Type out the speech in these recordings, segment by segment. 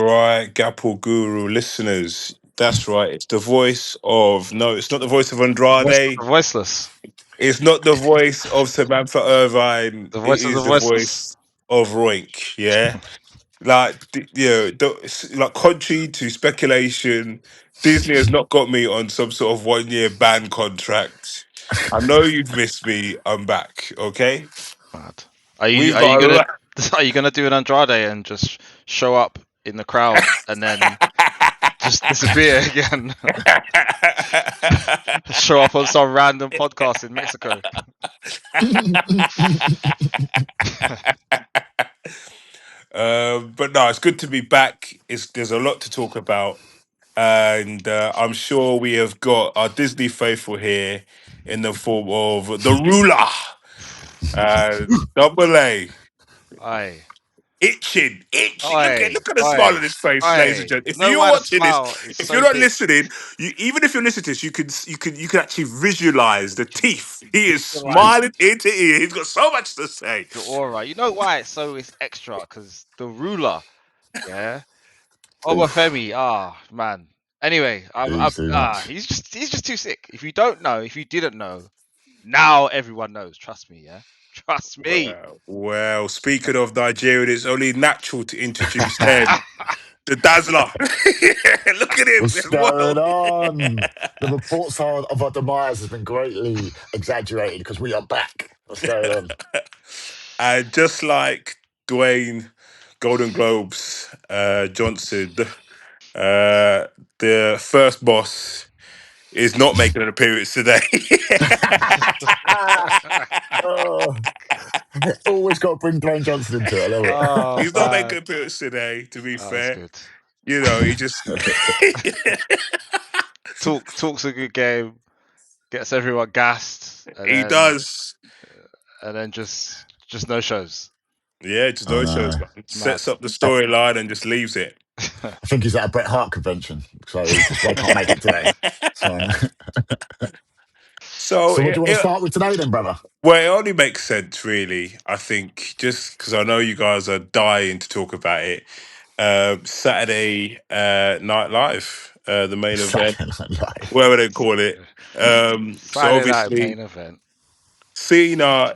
Right, Gapple Guru listeners. That's right. It's the voice of no, it's not the voice of Andrade. The voiceless. It's not the voice of Samantha Irvine. The It voice of the is the voiceless. voice of Roink. Yeah, like contrary to speculation, Disney has not got me on some sort of 1 year ban contract. I know you've missed me. I'm back. Okay, Mad. Are you we've are you got a gonna lot. are you gonna do an Andrade and just show up in the crowd and then just disappear again? Show up on some random podcast in Mexico. But no, it's good to be back. There's a lot to talk about, and I'm sure we have got our Disney faithful here in the form of the ruler, Double A, Aye. itching. Aye. Look at the smile Aye. on his face, ladies and Aye. gentlemen. You If know you're why the watching this, smile is if you're so not big? listening, even if you're listening to this, you can actually visualize the teeth. He is Visualize smiling ear to ear. He's got so much to say. the aura. You know why it's extra? Because the ruler, yeah. Obafemi, man. Anyway, He's too much. he's just too sick. If you didn't know, now everyone knows. Trust me, yeah. Trust me. Well, speaking of Nigeria, it's only natural to introduce Ted, the Dazzler. Look at him What's as well. going on? The reports of our demise has been greatly exaggerated because we are back. What's going on? And just like Dwayne Golden Globes Johnson, the first boss is not making an appearance today. Oh, always got to bring Dwayne Johnson into it. I love Oh He's not making man, an appearance today, to be that's fair. good. You know, he just Talks a good game, gets everyone gassed, he does. and then just no shows. Yeah, just I no shows. know. Man. Mad. Sets up the storyline and just leaves it. I think he's at a Bret Hart convention, so he just they can't make it today. So, So so what do you want to start with today, then, brother? well, it only makes sense, really. I think just because I know you guys are dying to talk about it. Saturday Night Live, the main event, Saturday Night Live. whatever they call it. So Saturday night obviously, main event Cena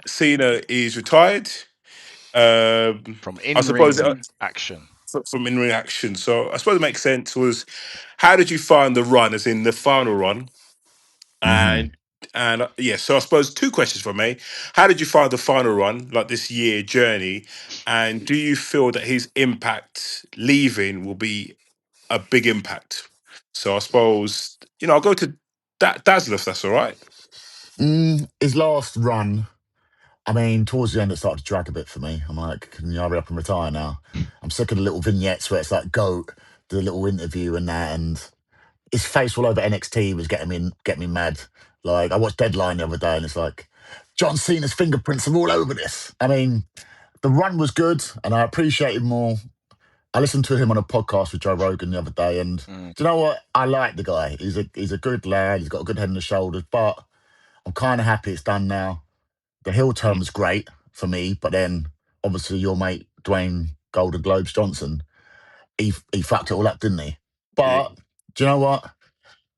is retired. from I suppose in-ring action. from in reaction. So I suppose it makes sense. Was how did you find the run, as in the final run? Mm-hmm. And yeah, so I suppose two questions from me. How did you find the final run, like this year journey? And do you feel that his impact leaving will be a big impact? So I suppose, I'll go to Dazzler if that's all right. His last run, I mean, towards the end, it started to drag a bit for me. I'm like, can you hurry up and retire now? I'm sick of the little vignettes where it's like, GOAT, the little interview and that. And his face all over NXT was getting me mad. Like, I watched Deadline the other day and it's like, John Cena's fingerprints are all over this. I mean, the run was good and I appreciated more. I listened to him on a podcast with Joe Rogan the other day, and do you know what? I like the guy. He's a good lad. He's got a good head on the shoulders, but I'm kind of happy it's done now. The heel turn was great for me, but then obviously your mate Dwayne Golden Globes Johnson, he fucked it all up, didn't he? Yeah. But do you know what?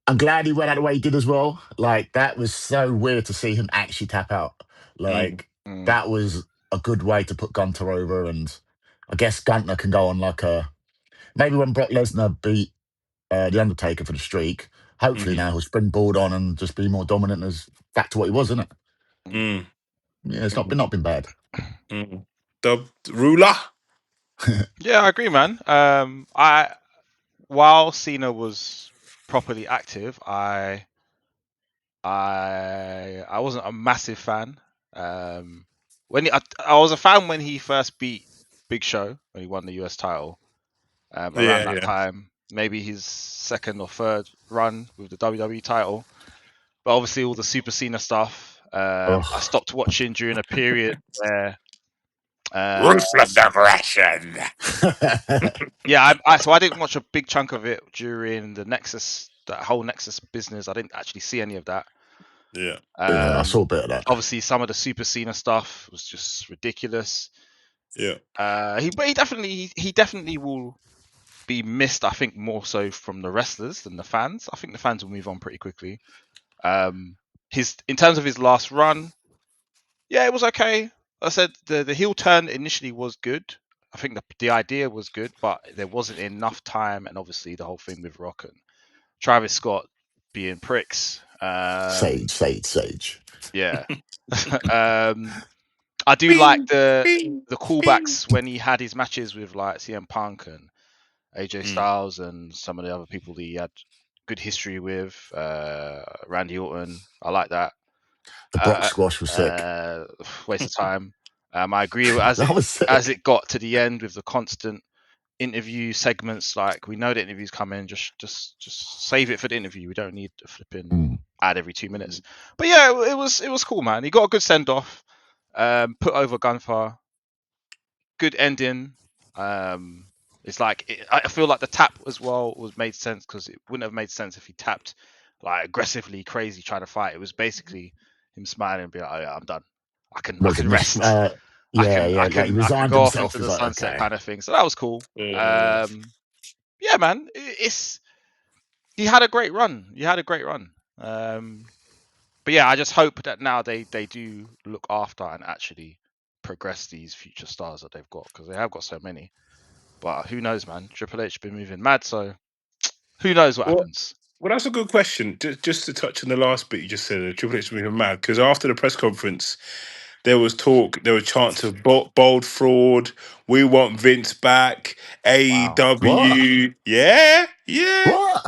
I'm glad he went out the way he did as well. Like that was so weird to see him actually tap out. Mm. Like that was a good way to put Gunter over, and I guess Gunter can go on like a maybe when Brock Lesnar beat the Undertaker for the streak. Hopefully now he'll springboard on and just be more dominant as back to what he was, isn't it? Mm. Yeah, it's not been bad. Mm. The ruler. Yeah, I agree, man. While Cena was properly active, I wasn't a massive fan. I was a fan when he first beat Big Show when he won the US title. Around that Yeah. time, maybe his second or third run with the WWE title. But obviously, all the Super Cena stuff, I stopped watching during a period where. Ruthless aggression. Yeah, so I didn't watch a big chunk of it during that whole Nexus business. I didn't actually see any of that. Yeah. Yeah, I saw a bit of that. Obviously, some of the Super Cena stuff was just ridiculous. Yeah. He definitely will be missed, I think, more so from the wrestlers than the fans. I think the fans will move on pretty quickly. In terms of his last run, yeah, it was okay. I said the heel turn initially was good. I think the idea was good, but there wasn't enough time, and obviously the whole thing with Rock and Travis Scott being pricks. Sage. Yeah. I do like Bing, the bing, bing. callbacks when he had his matches with like CM Punk and AJ Mm. Styles and some of the other people that he had good history with. Randy Orton, I like that. The Brock squash was sick. Waste of time. I agree with That was sick. as it got to the end with the constant interview segments. Like, we know the interview's coming, just save it for the interview. We don't need a flipping ad every 2 minutes. But yeah, it was cool, man. He got a good send off. Put over Gunther. Good ending. It's like I feel like the tap as well was made sense, because it wouldn't have made sense if he tapped like aggressively crazy trying to fight. It was basically him smiling and being like, "Oh yeah, I'm done. I can rest. Like he I can resigned go off himself. into the Like, sunset," okay. kind of thing. So that was cool. Yeah. Yeah, man. He had a great run. But yeah, I just hope that now they do look after and actually progress these future stars that they've got, because they have got so many. But who knows, man? Triple H been moving mad, so who knows what happens. Well, that's a good question. Just to touch on the last bit you just said, Triple H moving mad, because after the press conference, there was chants of bold fraud. We want Vince back. AEW, yeah. What?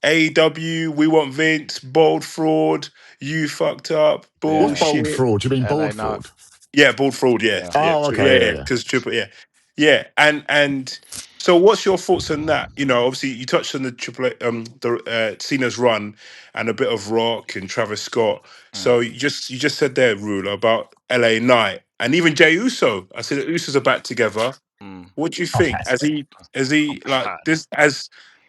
AEW, we want Vince. Bold fraud. You fucked up. What's bold Bullshit. fraud? Do you mean LA bold Knight. fraud? Yeah, bold fraud. Yeah. Oh, okay. Yeah. Because Triple, and. So, what's your thoughts on that? You know, obviously, you touched on the Cena's run and a bit of Rock and Travis Scott. So, you just said there, Ruler, about LA Knight and even Jey Uso. I said the Usos are back together. What do you think? As he like this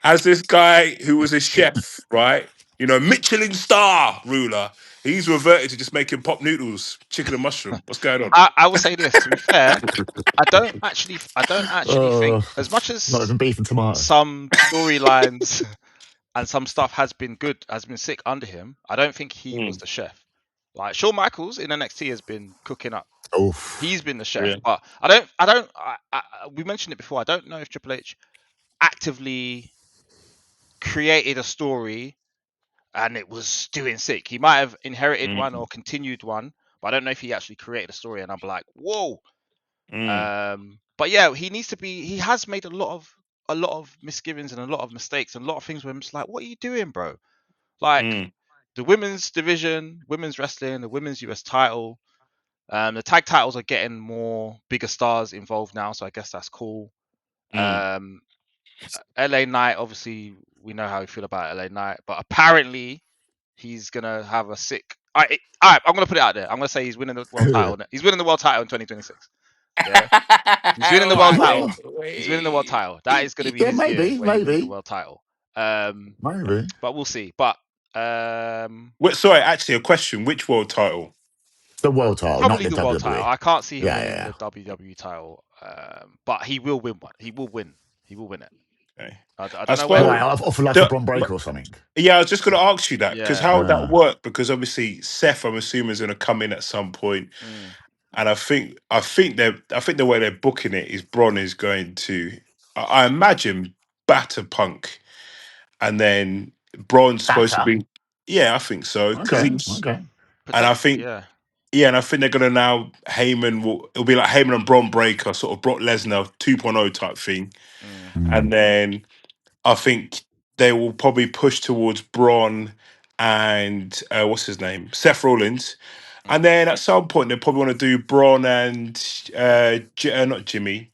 as this guy who was a chef, right? You know, Michelin star Ruler. He's reverted to just making pop noodles, chicken and mushroom. What's going on? I will say this, to be fair, I don't actually think, as much as Not even beef and tomato. some storylines and some stuff has been sick under him, I don't think he was the chef. Like, Shawn Michaels in NXT has been cooking up. Oof. He's been the chef. Yeah. But we mentioned it before, I don't know if Triple H actively created a story and it was doing sick. He might have inherited one or continued one, but I don't know if he actually created a story and I'm like, whoa. But yeah, he has made a lot of misgivings and a lot of mistakes and a lot of things where I'm just like, what are you doing, bro? Like, the women's division, women's wrestling, the women's US title, the tag titles are getting more bigger stars involved now, so I guess that's cool. LA Knight, obviously, we know how we feel about LA Knight, but apparently he's gonna have a sick. All right, I'm gonna put it out there. I'm gonna say he's winning the world title. He's winning the world title in 2026. Yeah, he's winning the world title. He's winning the world title. That is gonna be his year where he wins the world title. Maybe. But we'll see. But sorry, actually, a question: which world title? The world title, probably not the the world WWE. title. I can't see him winning the WWE title. But he will win one. He will win. He will win it. Okay. I don't know where. Off like a Bron Breakker or something. Yeah, I was just going to ask you that, because how would that Yeah. work? Because obviously Seth, I'm assuming, is going to come in at some point, and I think the way they're booking it is Bron is going to, I imagine, batter Punk, and then Bron's supposed to be. Yeah, I think so. Okay. And I think and I think they're gonna now it'll be like Heyman and Bron Breakker, sort of Brock Lesnar 2.0 type thing, and then I think they will probably push towards Bron and what's his name, Seth Rollins, and then at some point they probably want to do Bron and not Jimmy,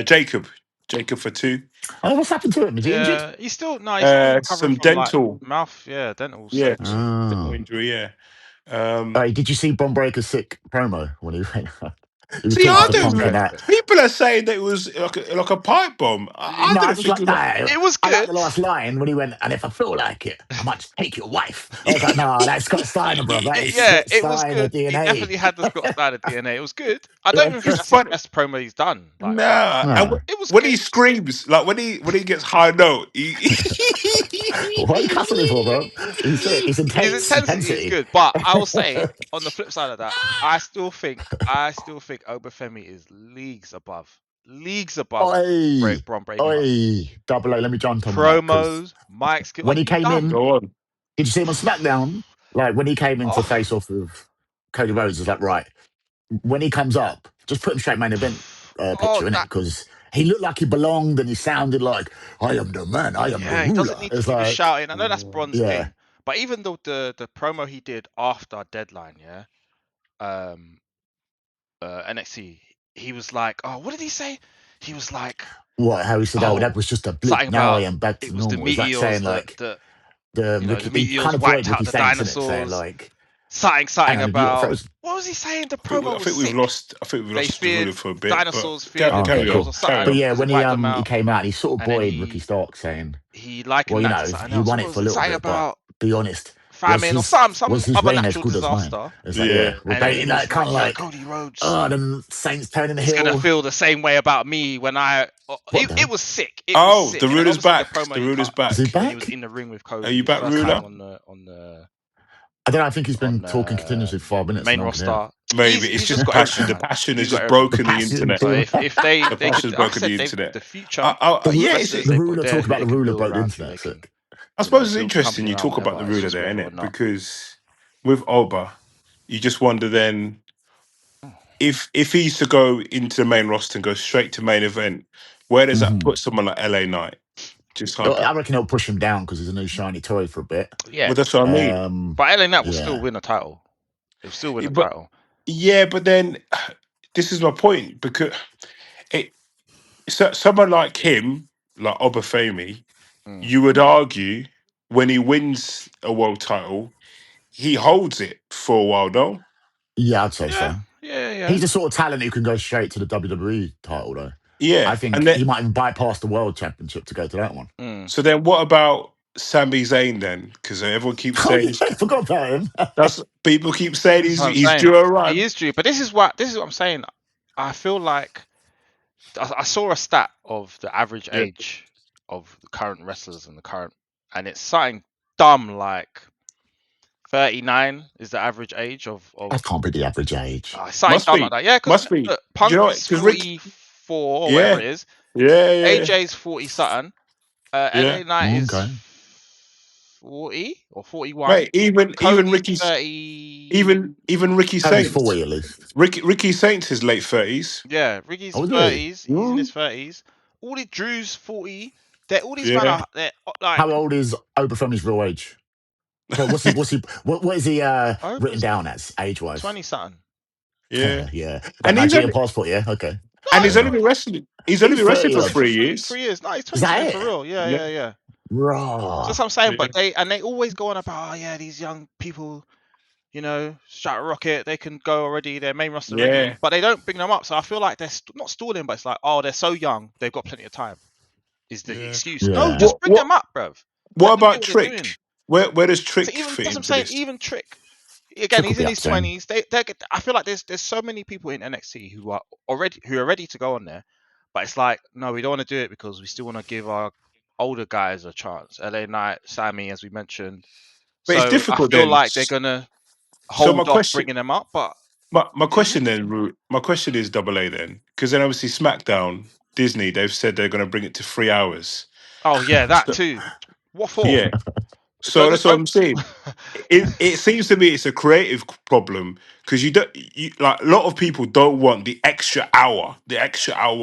Jacob for 2. Oh, what's happened to him? Is he injured? He's still recovering some from dental mouth, dental stuff. stuff. Dental injury. Hey, did you see Bron Breakker's sick promo when he went? He was See, talking I to It was Punk don't. and great. that. People are saying that it was like a pipe bomb. I No, I didn't just think like it was. that. It was I like good. the last line when he went, and if I feel like it, I might just take your wife. I was like, no, that's Scott Steiner, bro. That is Yeah, Scott it was Steiner good. He DNA. definitely had the Scott Steiner DNA. It was good. I don't even think It's that's his funny. best promo he's done. Like, but Nah, and No. it was when good. he screams, like when he gets high note, What are you cussing him for, bro? It's His intense intensity is intensity. good, but I will say on the flip side of that, I still think Obafemi is leagues above Oi, Braun Breaker. oi, double A. Let me jump on that because Promos, mic skill. Are when he you came dumb? in, go on. did you see him on SmackDown? Like when he came in to Oh, face off with Cody Rhodes, it's like, right, when he comes up, just put him straight main event oh, picture in it that. because he looked like he belonged and he sounded like, I am the man, I am the Yeah, he doesn't ruler. need to It's keep like, shouting. I know that's Braun's yeah, game, but even though the promo he did after Deadline, yeah, um, NXT, he was like, oh, what did he say? He was like, what, how he said, oh, that oh, was just a blip. something Now I about am back it to was the normal. It's like meteors saying, that like, you know the He kind meteors of void wiped out Ricky the Saints, in it, saying, dinosaurs. like, hang Something on, you got about frozen. what was he saying? The promo I was think we've sick. lost. I think we've They lost the ruler feared for a bit, but dinosaurs, feared the Oh, okay, carry meteors on, or cool. carry But something on. yeah, because when it wiped them he out. came out, he sort of And then buoyed Ricky Stark, saying, he well, likened you that to know, something he else. won What it was for a it? little Something bit, but about be honest, famine or some was his other reign as natural good as mine? disaster. It's like, Yeah, yeah, well, And then they he was like kind like, of yeah, like, Cody Rhodes oh, the Saints turning the is gonna heel. feel the same way about me when I. What the It hell? was sick. It was Oh, sick. the And then ruler's obviously the back. promo The he ruler's cut Is he back. when he was back? in the ring with Are Cody you his back, first ruler? time on the I don't know. I think he's been on talking continuously for 5 minutes and main no one can hear him. roster. Maybe it's He's just just the got passion. everything, The man. passion has He's got just everything. The broken the passion internet. So team. if they The could, passion's like I broken said, the they've internet. the future Yeah, wrestlers the they've got ruler there talk who about they the can ruler build broke the around who they internet. can Sick. I suppose it's build the interesting company you around talk about whenever the ruler is there, innit? relevant. Not. Because with Oba, you just wonder then if he used to go into the main roster and go straight to main event, where does that Hmm. put someone like LA Knight? Just hyper. I reckon it'll push him down because he's a new shiny toy for a bit. Yeah, Well, that's what I mean. but LA Knight will still Yeah. win a title. He'll still win a But title. yeah, but then this is my point because it so, someone like him, like Obafemi, Mm. you would argue when he wins a world title, he holds it for a while, no? Yeah, I'd say Yeah, so. yeah. He's the sort of talent who can go straight to the WWE title, though. I Yeah, and think then he might even bypass the World Championship to go to that one. Mm. so then what about Sami Zayn then? Because everyone keeps Oh, saying yeah, I forgot about him. that's people keep saying That's what I'm he's saying. due a He run. is due, but this is what I'm saying. I feel like I saw a stat of the average Yeah, age of the current wrestlers and it's something dumb like 39 is the average age That can't be the average age. something must dumb like be, that. Yeah, because must be. Do you Punk know what? is Because Rick, 44 or whatever yeah, it is. yeah. AJ's 40 something. Yeah, LA Knight Oh, is okay. 40 or 41. mate. Even Cody's Ricky's 30. even Ricky Cody's Saints. 40 at least. Ricky Saints is late 30s. Yeah, Ricky's Oh, is he? 30s. He's in Mm, his 30s. All the Drew's 40. All these men yeah. are they're like How old is Obafemi's real age? So what is he written Oprah's down as age wise? 20 something. Yeah, Yeah. That and he's Nigerian only passport, yeah? Okay. and No, he's Fair only enough. been wrestling. He's only He's been wrestling 30 for wrestling odd. for 3 three years. three years. No, he's Is 20 that something for it? real. Yeah, Yeah, yeah, yeah. So that's Raw. what I'm saying. yeah, But they always go on about, oh yeah, these young people, you know, Shout Rocket, they can go already, they're main roster yeah, ready, but they don't bring them up. So I feel like they're not stalling, but it's like, oh, they're so young, they've got plenty of time. Is the yeah. excuse? No, Yeah. just bring them up, bruv. What Let them get about what they're doing. Trick? Where does So Trick even fit that's what I'm into saying. this? Even Trick, again, Trick will he's be in up his soon. 20s. I feel like there's so many people in NXT who are ready to go on there, but it's like no, we don't want to do it because we still want to give our older guys a chance. LA Knight, Sammy, as we mentioned. But it's So I difficult feel then. like they're gonna So my hold off question, bringing them up. But my mhm. question then, my question is double A then, because then obviously SmackDown, Disney, they've said they're going to bring it to 3 hours. Oh yeah, that So, too. What for? yeah. So that's what Don't. I'm saying. It seems to me it's a creative problem because you like a lot of people don't want the extra hour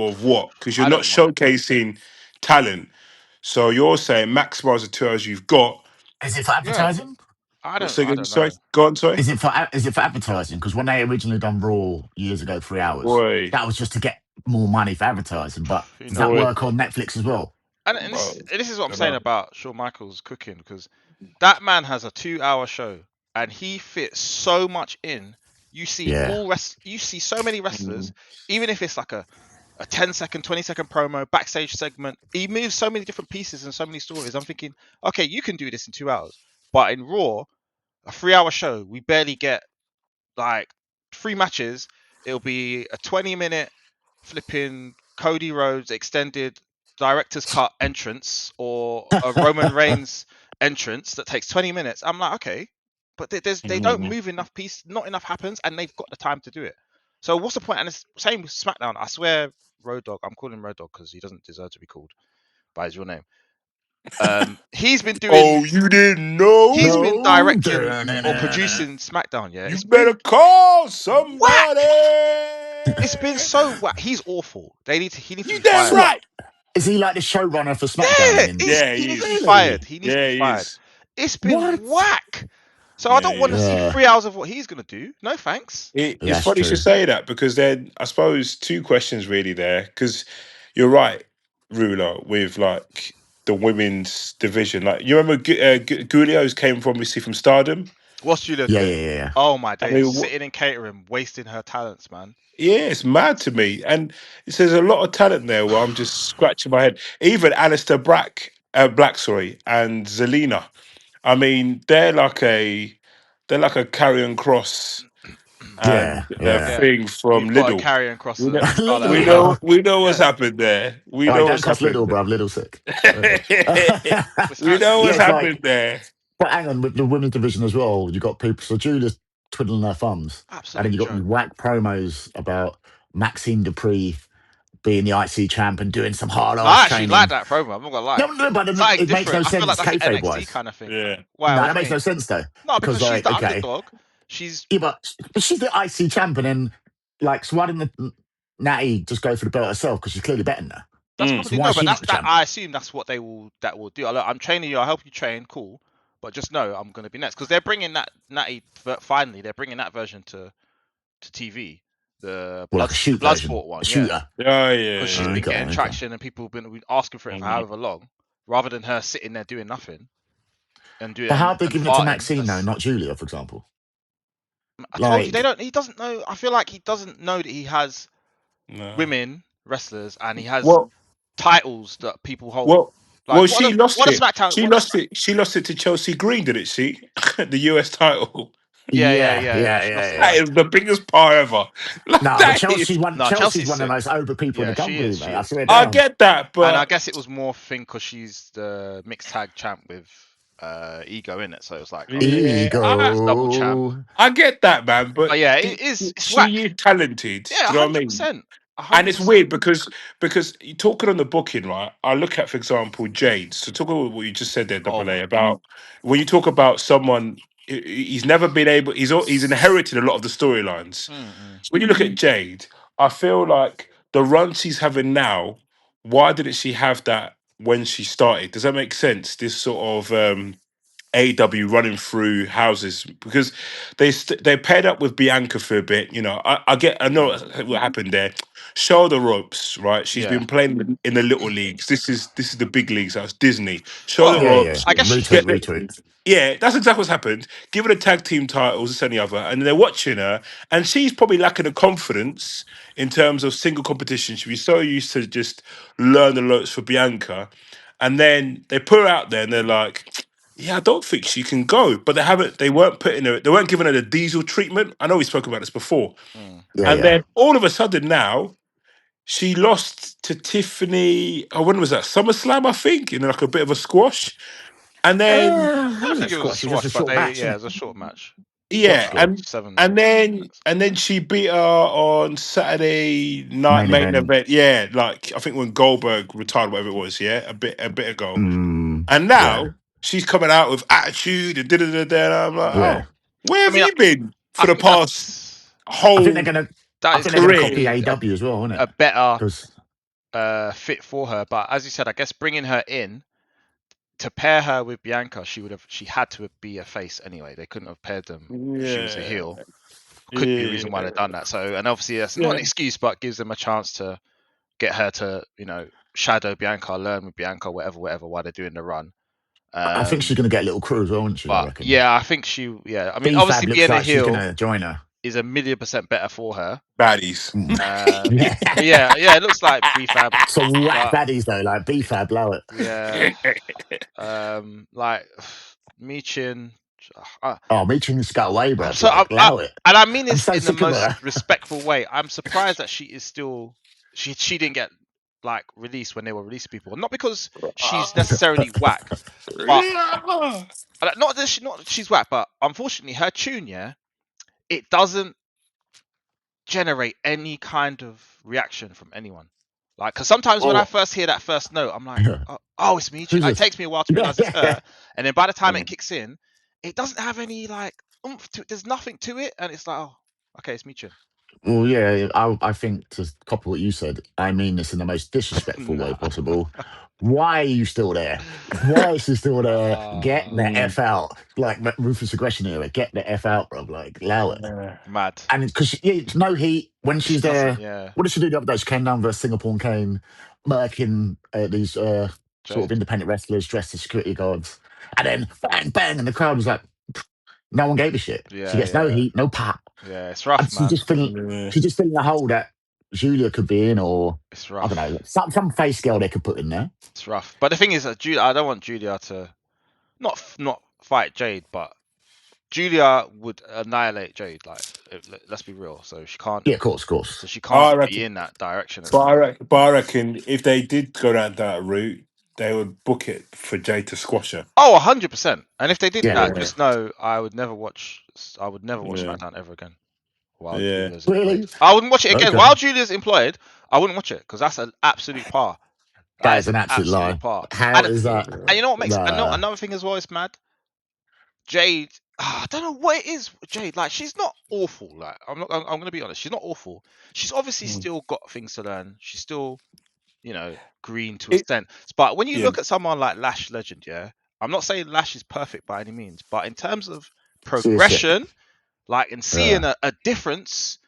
of what? Because you're I not don't want it. showcasing talent. So you're saying maximize the 2 hours you've got. Is it for Yeah, advertising? So I again, don't sorry, know. go on, sorry. Is it for advertising? Because when they originally done Raw years ago, 3 hours, Boy, that was just to get more money for advertising. But Who does that knows? boy, work on Netflix as well? And well, this is what I'm don't saying know. about Shawn Michaels cooking because that man has a 2-hour show and he fits so much in. You see you see so many wrestlers, even if it's like a 10-second, 20-second promo, backstage segment. He moves so many different pieces and so many stories. I'm thinking, okay, you can do this in 2 hours. But in Raw, a 3-hour show, we barely get like 3 matches. It'll be a 20-minute flipping Cody Rhodes extended director's cut entrance or a Roman Reigns entrance that takes 20 minutes. I'm like, okay, but they don't move enough piece, not enough happens, and they've got the time to do it. So what's the point? And it's same with SmackDown. I swear, Road Dogg. I'm calling him Road Dogg because he doesn't deserve to be called by his real name. He's been doing. Oh, you didn't know? He's been No. directing or producing SmackDown. Yeah, You better call somebody. It's been so whack. He's awful. He needs to You be damn fired. right. Is he like the showrunner for SmackDown? Yeah, in Yeah, he he needs to is. be fired. He needs to Yeah, be he fired. is. It's been What? whack. So Yeah, I don't want to he is. see 3 hours of what he's gonna do. No thanks. It's That's funny you true. should say that, because then I suppose 2 questions really there, because you're right, Ruler, with like the women's division. Like, you remember Gulio's came from, obviously, from Stardom. What's Julia Yeah, doing? yeah, yeah. Oh my I days, mean, sitting in catering, wasting her talents, man. yeah, it's mad to me. And there's a lot of talent there where I'm just scratching my head. Even Alistair Black, sorry, and Zelina. I mean, they're like a Karrion Cross and Yeah. thing from You've got a Lidl. carrying cross We know, Scarlett Lidl, we O'Hara. know, we know what's Yeah. happened there. We Oh, know don't what's cuss happened Lidl, there. bruv. Lidl sick. We know Yeah, what's it's happened like, there. but hang on, with the women's division as well, you got people. So Julia's twiddling her thumbs, and then Absolute you got joke. whack promos about Maxine Dupree being the IC champ and doing some hard I ass actually training. like that promo. I'm not gonna lie. No, but It's like it makes no different. I feel like sense that's kayfabe NXT wise. kind of thing. Yeah. Why? No, What that do you makes mean? no sense though. No, because she's like, the okay, underdog. She's yeah, but she's the IC champ, and then like, so why didn't Natty just go for the belt herself? Because she's clearly betting her. that's Mm. So probably why no, is but she that's not the that. champ? I assume that's what they will do. Look, I'm training you. I'll help you train. Cool, but just know I'm gonna be next because they're bringing that Natty. Finally, they're bringing that version to TV. The Well, like a shoot version, Bloodsport one, a yeah. shooter. Oh, yeah. Because she's Yeah. been getting Okay. traction and people have been asking for it for Mhm. however long, rather than her sitting there doing nothing and doing But how and are they giving it to farting. Maxine though, not Julia, for example? I told you they Like, don't. He doesn't know. I feel like he doesn't know that he has No. women wrestlers and he has Well, titles that people hold. well, Like well. She lost what a it. SmackDown. She lost it. She lost it to Chelsea Green, didn't she? The US title. Yeah. She lost it. That yeah. is the biggest power ever. Like, No, but that is. Chelsea's one. No, Chelsea's Chelsea's one of sick. the most over people in Yeah, the she company, is. mate. She I is. swear I down. get that, And I but guess it was more thing because she's the mixed tag champ with Ego in it, so it's like okay, yeah, it's double champ. Ego. I get that, man. But But yeah, it's she whack. is talented. Yeah, Do you know what I mean? 100%. And it's 100%. weird because you're talking on the booking, right? I look at, for example, Jade. So talk about what you just said there, Oh Double A, my about when you talk about someone, he's never been able. He's inherited a lot of the storylines. So when you look at Jade, I feel like the run she's having now. Why didn't she have that when she started? Does that make sense? This sort of AW running through houses, because they paired up with Bianca for a bit. You know, I know what happened there. Show the ropes, right? She's Yeah. been playing in the little leagues. This is the big leagues. That's Disney. Show the Well, Yeah. ropes. I guess she Get Retweet. yeah, that's exactly what's happened. Give her the tag team titles, this and the other, and they're watching her, and she's probably lacking the confidence in terms of single competition. She'd be so used to just learn the ropes for Bianca, and then they put her out there, and they're like, "Yeah, I don't think she can go." But they weren't putting her, they weren't giving her the diesel treatment. I know we spoke about this before, and Yeah. then all of a sudden now she lost to Tiffany. Oh, when was that? SummerSlam, I think, in like a bit of a squash, and then. I It don't wasn't a think it was a squash. It was just squash, a but short match, it innit? was a short match. Short Yeah, squash. 7 and then minutes. she beat her on Saturday night Main main event. event. Yeah, like I think when Goldberg retired, whatever it was. Yeah, a bit ago. And Yeah. now she's coming out with attitude and da da da da. And I'm like, Yeah. oh, where I have mean, you been I for the think past I think whole they're gonna. that I is think they're gonna copy definitely AW as well, isn't a it? better Because fit for her. But as you said, I guess bringing her in to pair her with Bianca, she had to be a face anyway. They couldn't have paired them if she was a heel. Could be a reason why they've done that. So, and obviously that's not an excuse, but gives them a chance to get her to, shadow Bianca, learn with Bianca, whatever, while they're doing the run. I think she's gonna get a little crew as well, isn't she? I But reckon. yeah, I think I mean, B-Fab obviously looks being a like she's heel, gonna join her. is 1,000,000% better for her. Baddies. Yeah. But yeah, it looks like BFAB. Some whack But baddies though, like BFAB, blow it. yeah, like Michin. Oh, Meeching's got away, bro. So Like, allow it. and I mean I'm this so in the sick of most her. respectful way. I'm surprised that she is still she didn't get like released when they were releasing people. Not because she's necessarily whack, but not that she's whack, but unfortunately her tune, it doesn't generate any kind of reaction from anyone. Like, because sometimes when I Well, first hear that first note, I'm like, oh, it's me. who's It this? takes me a while to Yeah, realize it's her, and then by the time it Mm. kicks in, it doesn't have any like oomph to it. There's nothing to it, and it's like, oh, okay, it's Michin. Well, yeah, I think to copy what you said, I mean this in the most disrespectful way Nah. possible. Why are you still there? Why is she still there? Get the F out. Like Ruthless Aggression era. Get the F out, bro. Like, allow it. Mad. And because it's no heat when She she's doesn't. there. Yeah. What did she do the other day? She came down versus Singapore and came murking these sort Jade. of independent wrestlers dressed as security guards. And then bang, bang. And the crowd was like, no one gave a shit. She Yeah, gets no yeah. heat, no pat. Yeah, it's And rough, she's man. just feeling the hole that Julia could be in, or It's I rough. don't know, some face girl they could put in there. It's rough. But the thing is that I don't want Julia to not fight Jade, but Julia would annihilate Jade. Like, let's be real. So she can't. Yeah, of course. So she I can't reckon, be in that direction. but I reckon if they did go down that route, they would book it for Jay to squash her. Oh, 100%. And if they did Yeah, that, yeah. just know I would never watch Yeah. SmackDown ever again while Yeah. Julia's Really? employed. I wouldn't watch it again Okay. while Julia's employed. I wouldn't watch it because that's an absolute par. That is an absolute lie. par. How is that? And you know what makes another thing as well is mad. Jade, I don't know what it is. Jade, like, she's not awful. Like, I'm gonna be honest. She's not awful. She's obviously still got things to learn. She's still, green to a extent. But when you look at someone like Lash Legend, I'm not saying Lash is perfect by any means, but in terms of progression, like, and seeing a difference,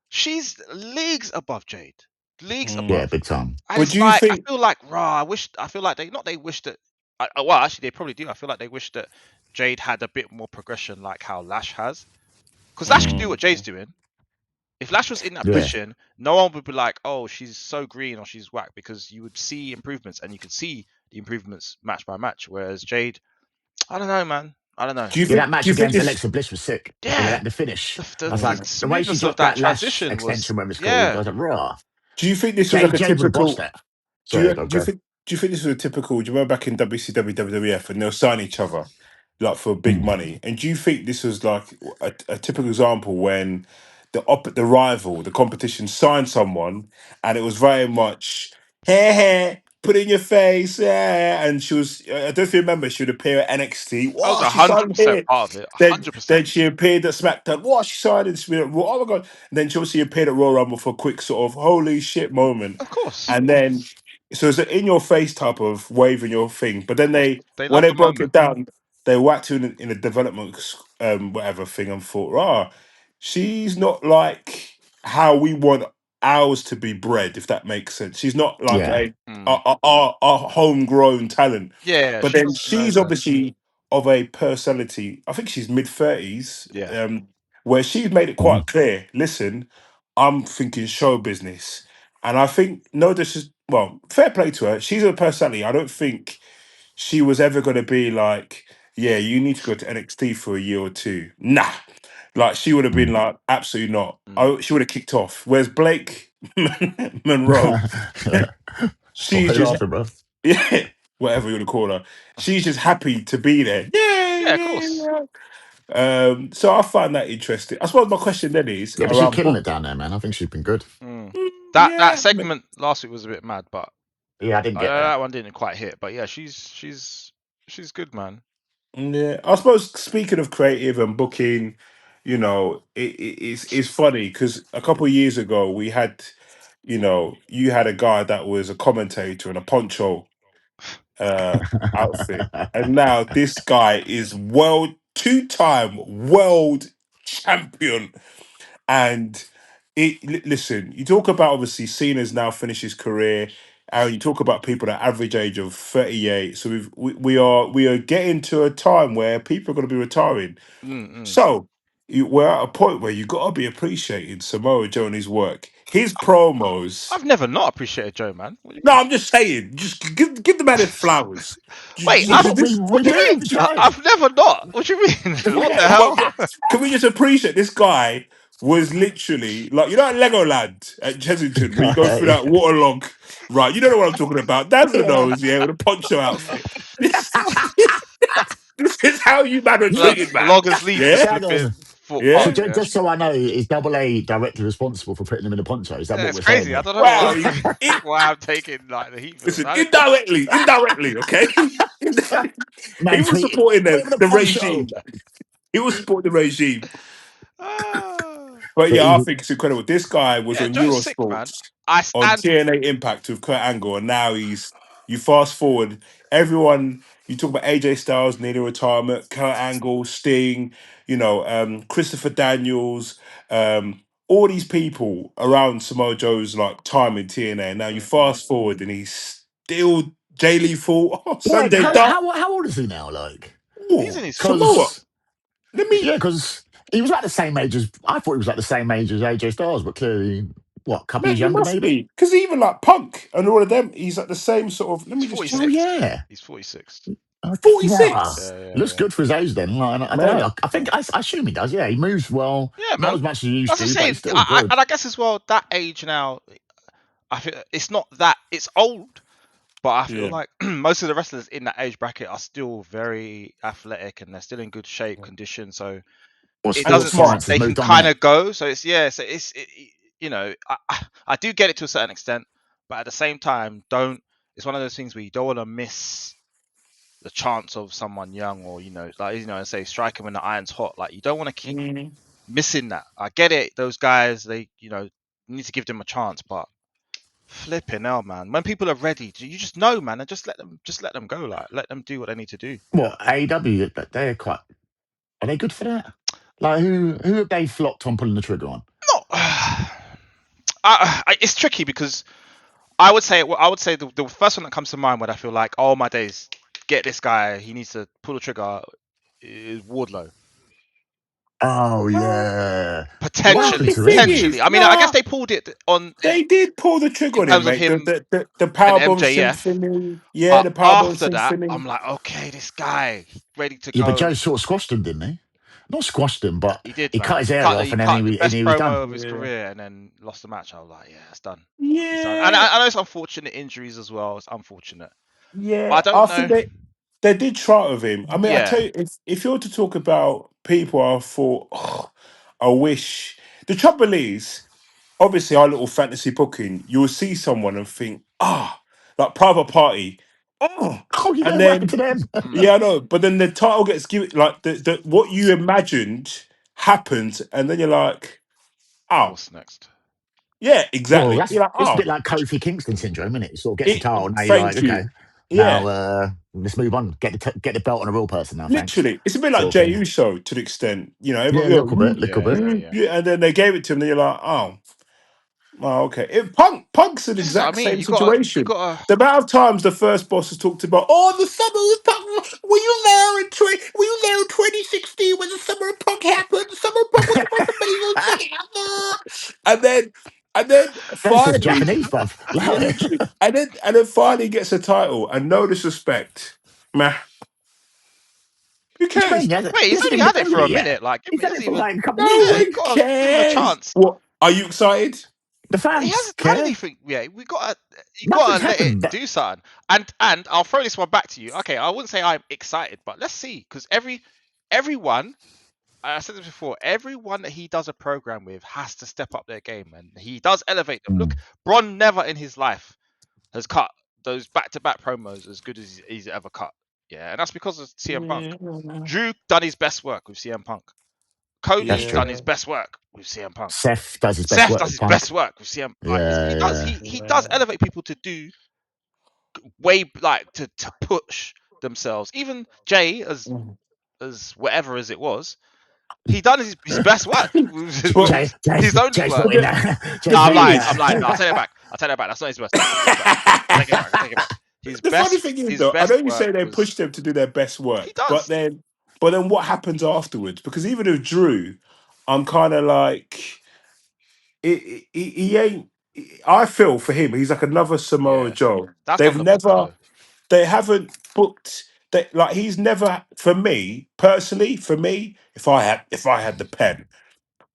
she's leagues above Jade. Leagues above. Yeah, big time. And But it's do you like, think- I feel like, I feel like they wish that. Well, actually, they probably do. I feel like they wish that Jade had a bit more progression, like how Lash has, because Lash can do what Jade's doing. If Lash was in that position, no one would be like, "Oh, she's so green" or "she's whack," because you would see improvements, and you could see the improvements match by match. Whereas Jade, I don't know, man. I don't know. Do you Yeah, think that match do you think against this? Alexa Bliss was sick. Yeah, The finish. the I was like, the way she smoothness dropped of that that lash transition was, extension, whatever it's called. I was like, raw. Do you think this was like a Jade would have typical? botched that. Do Sorry, you, go. do you think do you think this was a typical? Do you remember back in WCW, WWF, and they'll sign each other like for big money? And do you think this was like a typical example when the rival, the competition, signed someone, and it was very much hey, put in your face, and she was. I don't know if you remember, she would appear at NXT. I was Wow, she signed 100% here. part of it. Then 100%. she appeared at SmackDown. What, she signed in Raw? Oh my god! And then she obviously appeared at Royal Rumble for a quick sort of holy shit moment. Of course. And then, so it's an in your face type of waving your thing. But then They when love they the broke moment. it down, they whacked her in a development whatever thing and thought, she's not like how we want ours to be bred, if that makes sense. She's not like our homegrown talent. Yeah, But she then doesn't know she's that. obviously of a personality. I think she's mid-30s. Yeah. Where she's made it quite clear. Listen, I'm thinking show business, and I think fair play to her. She's a personality. I don't think she was ever going to be like, yeah, you need to go to NXT for a year or two. Nah, like she would have been like, absolutely not. She would have kicked off. Whereas Blake Monroe, she's Stop just laughing, bro. yeah, whatever you want to call her. She's just happy to be there. Yeah, of course. So I find that interesting. I suppose my question then is Yeah, but she's around killing it down there, man. I think she's been good. That segment last week was a bit mad, but Yeah, I didn't get that one didn't quite hit. But yeah, she's good, man. Yeah, I suppose speaking of creative and booking, it's funny because a couple of years ago we had, you had a guy that was a commentator in a poncho outfit, and now this guy is two-time world champion. And listen, you talk about obviously Cena's now finished his career, and you talk about people at average age of 38. So we are getting to a time where people are going to be retiring. So we're at a point where you got to be appreciating Samoa Joe and his work. His promos. I've never not appreciated Joe, man. What do you No, mean? I'm just saying. Just give the man his flowers. Wait, We, we, what we do you do, mean? Joe. I've never not. What do you mean? What the Yeah, hell? what? Can we just appreciate this guy was literally like at Legoland at Chessington where you go through that waterlog, right? You don't know what I'm talking about. Dazzler Yeah. knows, yeah, with a poncho outfit. This is how you man are Yeah. treated, man. Loggers leave the Yeah, flipping So footpath. yeah. Yeah, just so I know, is Double A directly responsible for putting him in a poncho? Is that yeah, what it's we're saying crazy. I here? don't know Wow, why I'm taking like the heat for this. listen, indirectly, okay. He Man, was tweeted, supporting put him in a the poncho. regime. He was supporting the regime. Ah. But But yeah, I he, think it's incredible. This guy was Yeah, on Joe's sick, man. Eurosport I on stand. TNA Impact with Kurt Angle, and now you fast forward, everyone, you talk about AJ Styles nearly retirement, Kurt Angle, Sting, Christopher Daniels, all these people around Samoa Joe's like time in TNA. And now you fast forward and he's still Jay Lethal, wait, Sunday Dark. how old is he now? Like, He's Oh, in his Samoa. 40s. because Let me yeah, because he was like the same age as I thought he was like the same age as AJ Styles, but clearly, what, a couple Man, years he younger, must maybe? be. Because even like Punk and all of them, he's like the same sort of. Let He's me just check. Oh 46. yeah. He's 46. Yeah, 46. Yeah, yeah, looks yeah. good for his age then. Like, I don't know. Man. I assume he does. Yeah, he moves well, Yeah, not man. as much as he used As I to, but say, he's still good. and I guess as well, that age now, I feel it's not that it's old, but I feel Yeah. like most of the wrestlers in that age bracket are still very athletic and they're still in good shape, condition. So Well, it And sports doesn't. smart. science has They can moved on, kind innit? of go. So it's I do get it to a certain extent, but at the same time, don't. It's one of those things where you don't want to miss the chance of someone young, or say strike him when the iron's hot. Like you don't want to keep Mhm. missing that. I get it. Those guys, they need to give them a chance, but flipping hell, man. When people are ready, you just know, man, and just let them go. Like let them do what they need to do. Well, AEW, they're quite. Are they good for that? Like, who have they flopped on pulling the trigger on? No, it's tricky because I would say the first one that comes to mind when I feel like, oh my days, get this guy, he needs to pull the trigger, is Wardlow. Oh Uh, yeah. What well, happened the Potentially, to thing him? is, I mean, I guess they pulled it on they did pull the trigger in on him, terms of mate. him The and Powerbomb MJF, Symphony. Yeah, but the Powerbomb after that, Symphony. I'm like, okay, this guy ready to Yeah, but go. Joe sort of squashed him, didn't he? Not squashed him, but He did, he cut man. his He hair cut off, he and then cut the best he was done. promo of his Yeah. career, and then lost the match. I was like, yeah, it's done. He's done. And Yeah. I know it's unfortunate injuries as well. It's unfortunate, but I Yeah. don't I know. think they did try with him. I mean, I Yeah, tell you, if you were to talk about people, I thought, oh, I wish. The trouble is, obviously our little fantasy booking, you will see someone and think, like Private Party, oh, Oh yeah, and what happened then to them? yeah, I know, but then the title gets given, like the what you imagined happened, and then you're like, oh, what's next? yeah, Well, exactly. You're like, it's a oh, bit like Kofi Kingston syndrome, isn't it? You sort of gets the title, now you're like, thank okay, you, now yeah. let's move on. Get the belt on a real person now, thanks. Literally, it's a bit like Sort of Jay thing. Uso to the extent, Yeah, a little bit, little bit. yeah, and then they gave it to him, and you're like, oh, okay. Punk's an This is what I exact mean. same You situation. gotta. The amount of times the first boss has talked about, the summer of Punk. Were you there in 2016 when the summer of Punk happened? The summer of Punk was the most amazing thing ever. And then That's just finally, Japanese, bruv. yeah, literally, and then finally gets a title. And no disrespect, man, who What do you mean? cares? Wait, He he's hasn't only even had it for defended it a yet. minute. Like, He's he had it hasn't for even. like a couple of No years, Yeah, isn't you one he? gotta give him a cares. chance. What? Are you excited? The He fans hasn't done care. anything yet. You Nothing's gotta let it happened. do something. And I'll throw this one back to you. Okay, I wouldn't say I'm excited, but let's see, because everyone, I said this before, everyone that he does a program with has to step up their game, and he does elevate them. Look, Mm. Bron never in his life has cut those back-to-back promos as good as he's ever cut. Yeah, and that's because of CM Punk. Yeah. Drew done his best work with CM Punk. That's Cody's true. done his best work with CM Punk. Seth does his best Seth work does with his Punk. best work with CM. Like Yeah, he does elevate people to do way, like to push themselves. Even Jay, as whatever as it was, he done his best work with But his own Jay's work. not in the, that. the No, Jay's I'm not thing in lying. is, I'm lying. No, I that. take that back. I take that back. That's not his best work. I take it back. I take it back. I take it back. the funny thing is His though, I know best you work say they was push them to do their best he work, but does. then what happens afterwards? Because even with Drew, I'm kind of like he ain't. I feel for him, he's like another Samoa Yeah. Joe. That's They've not the book never, though. they haven't booked. They like he's never for me personally. For me, if I had the pen,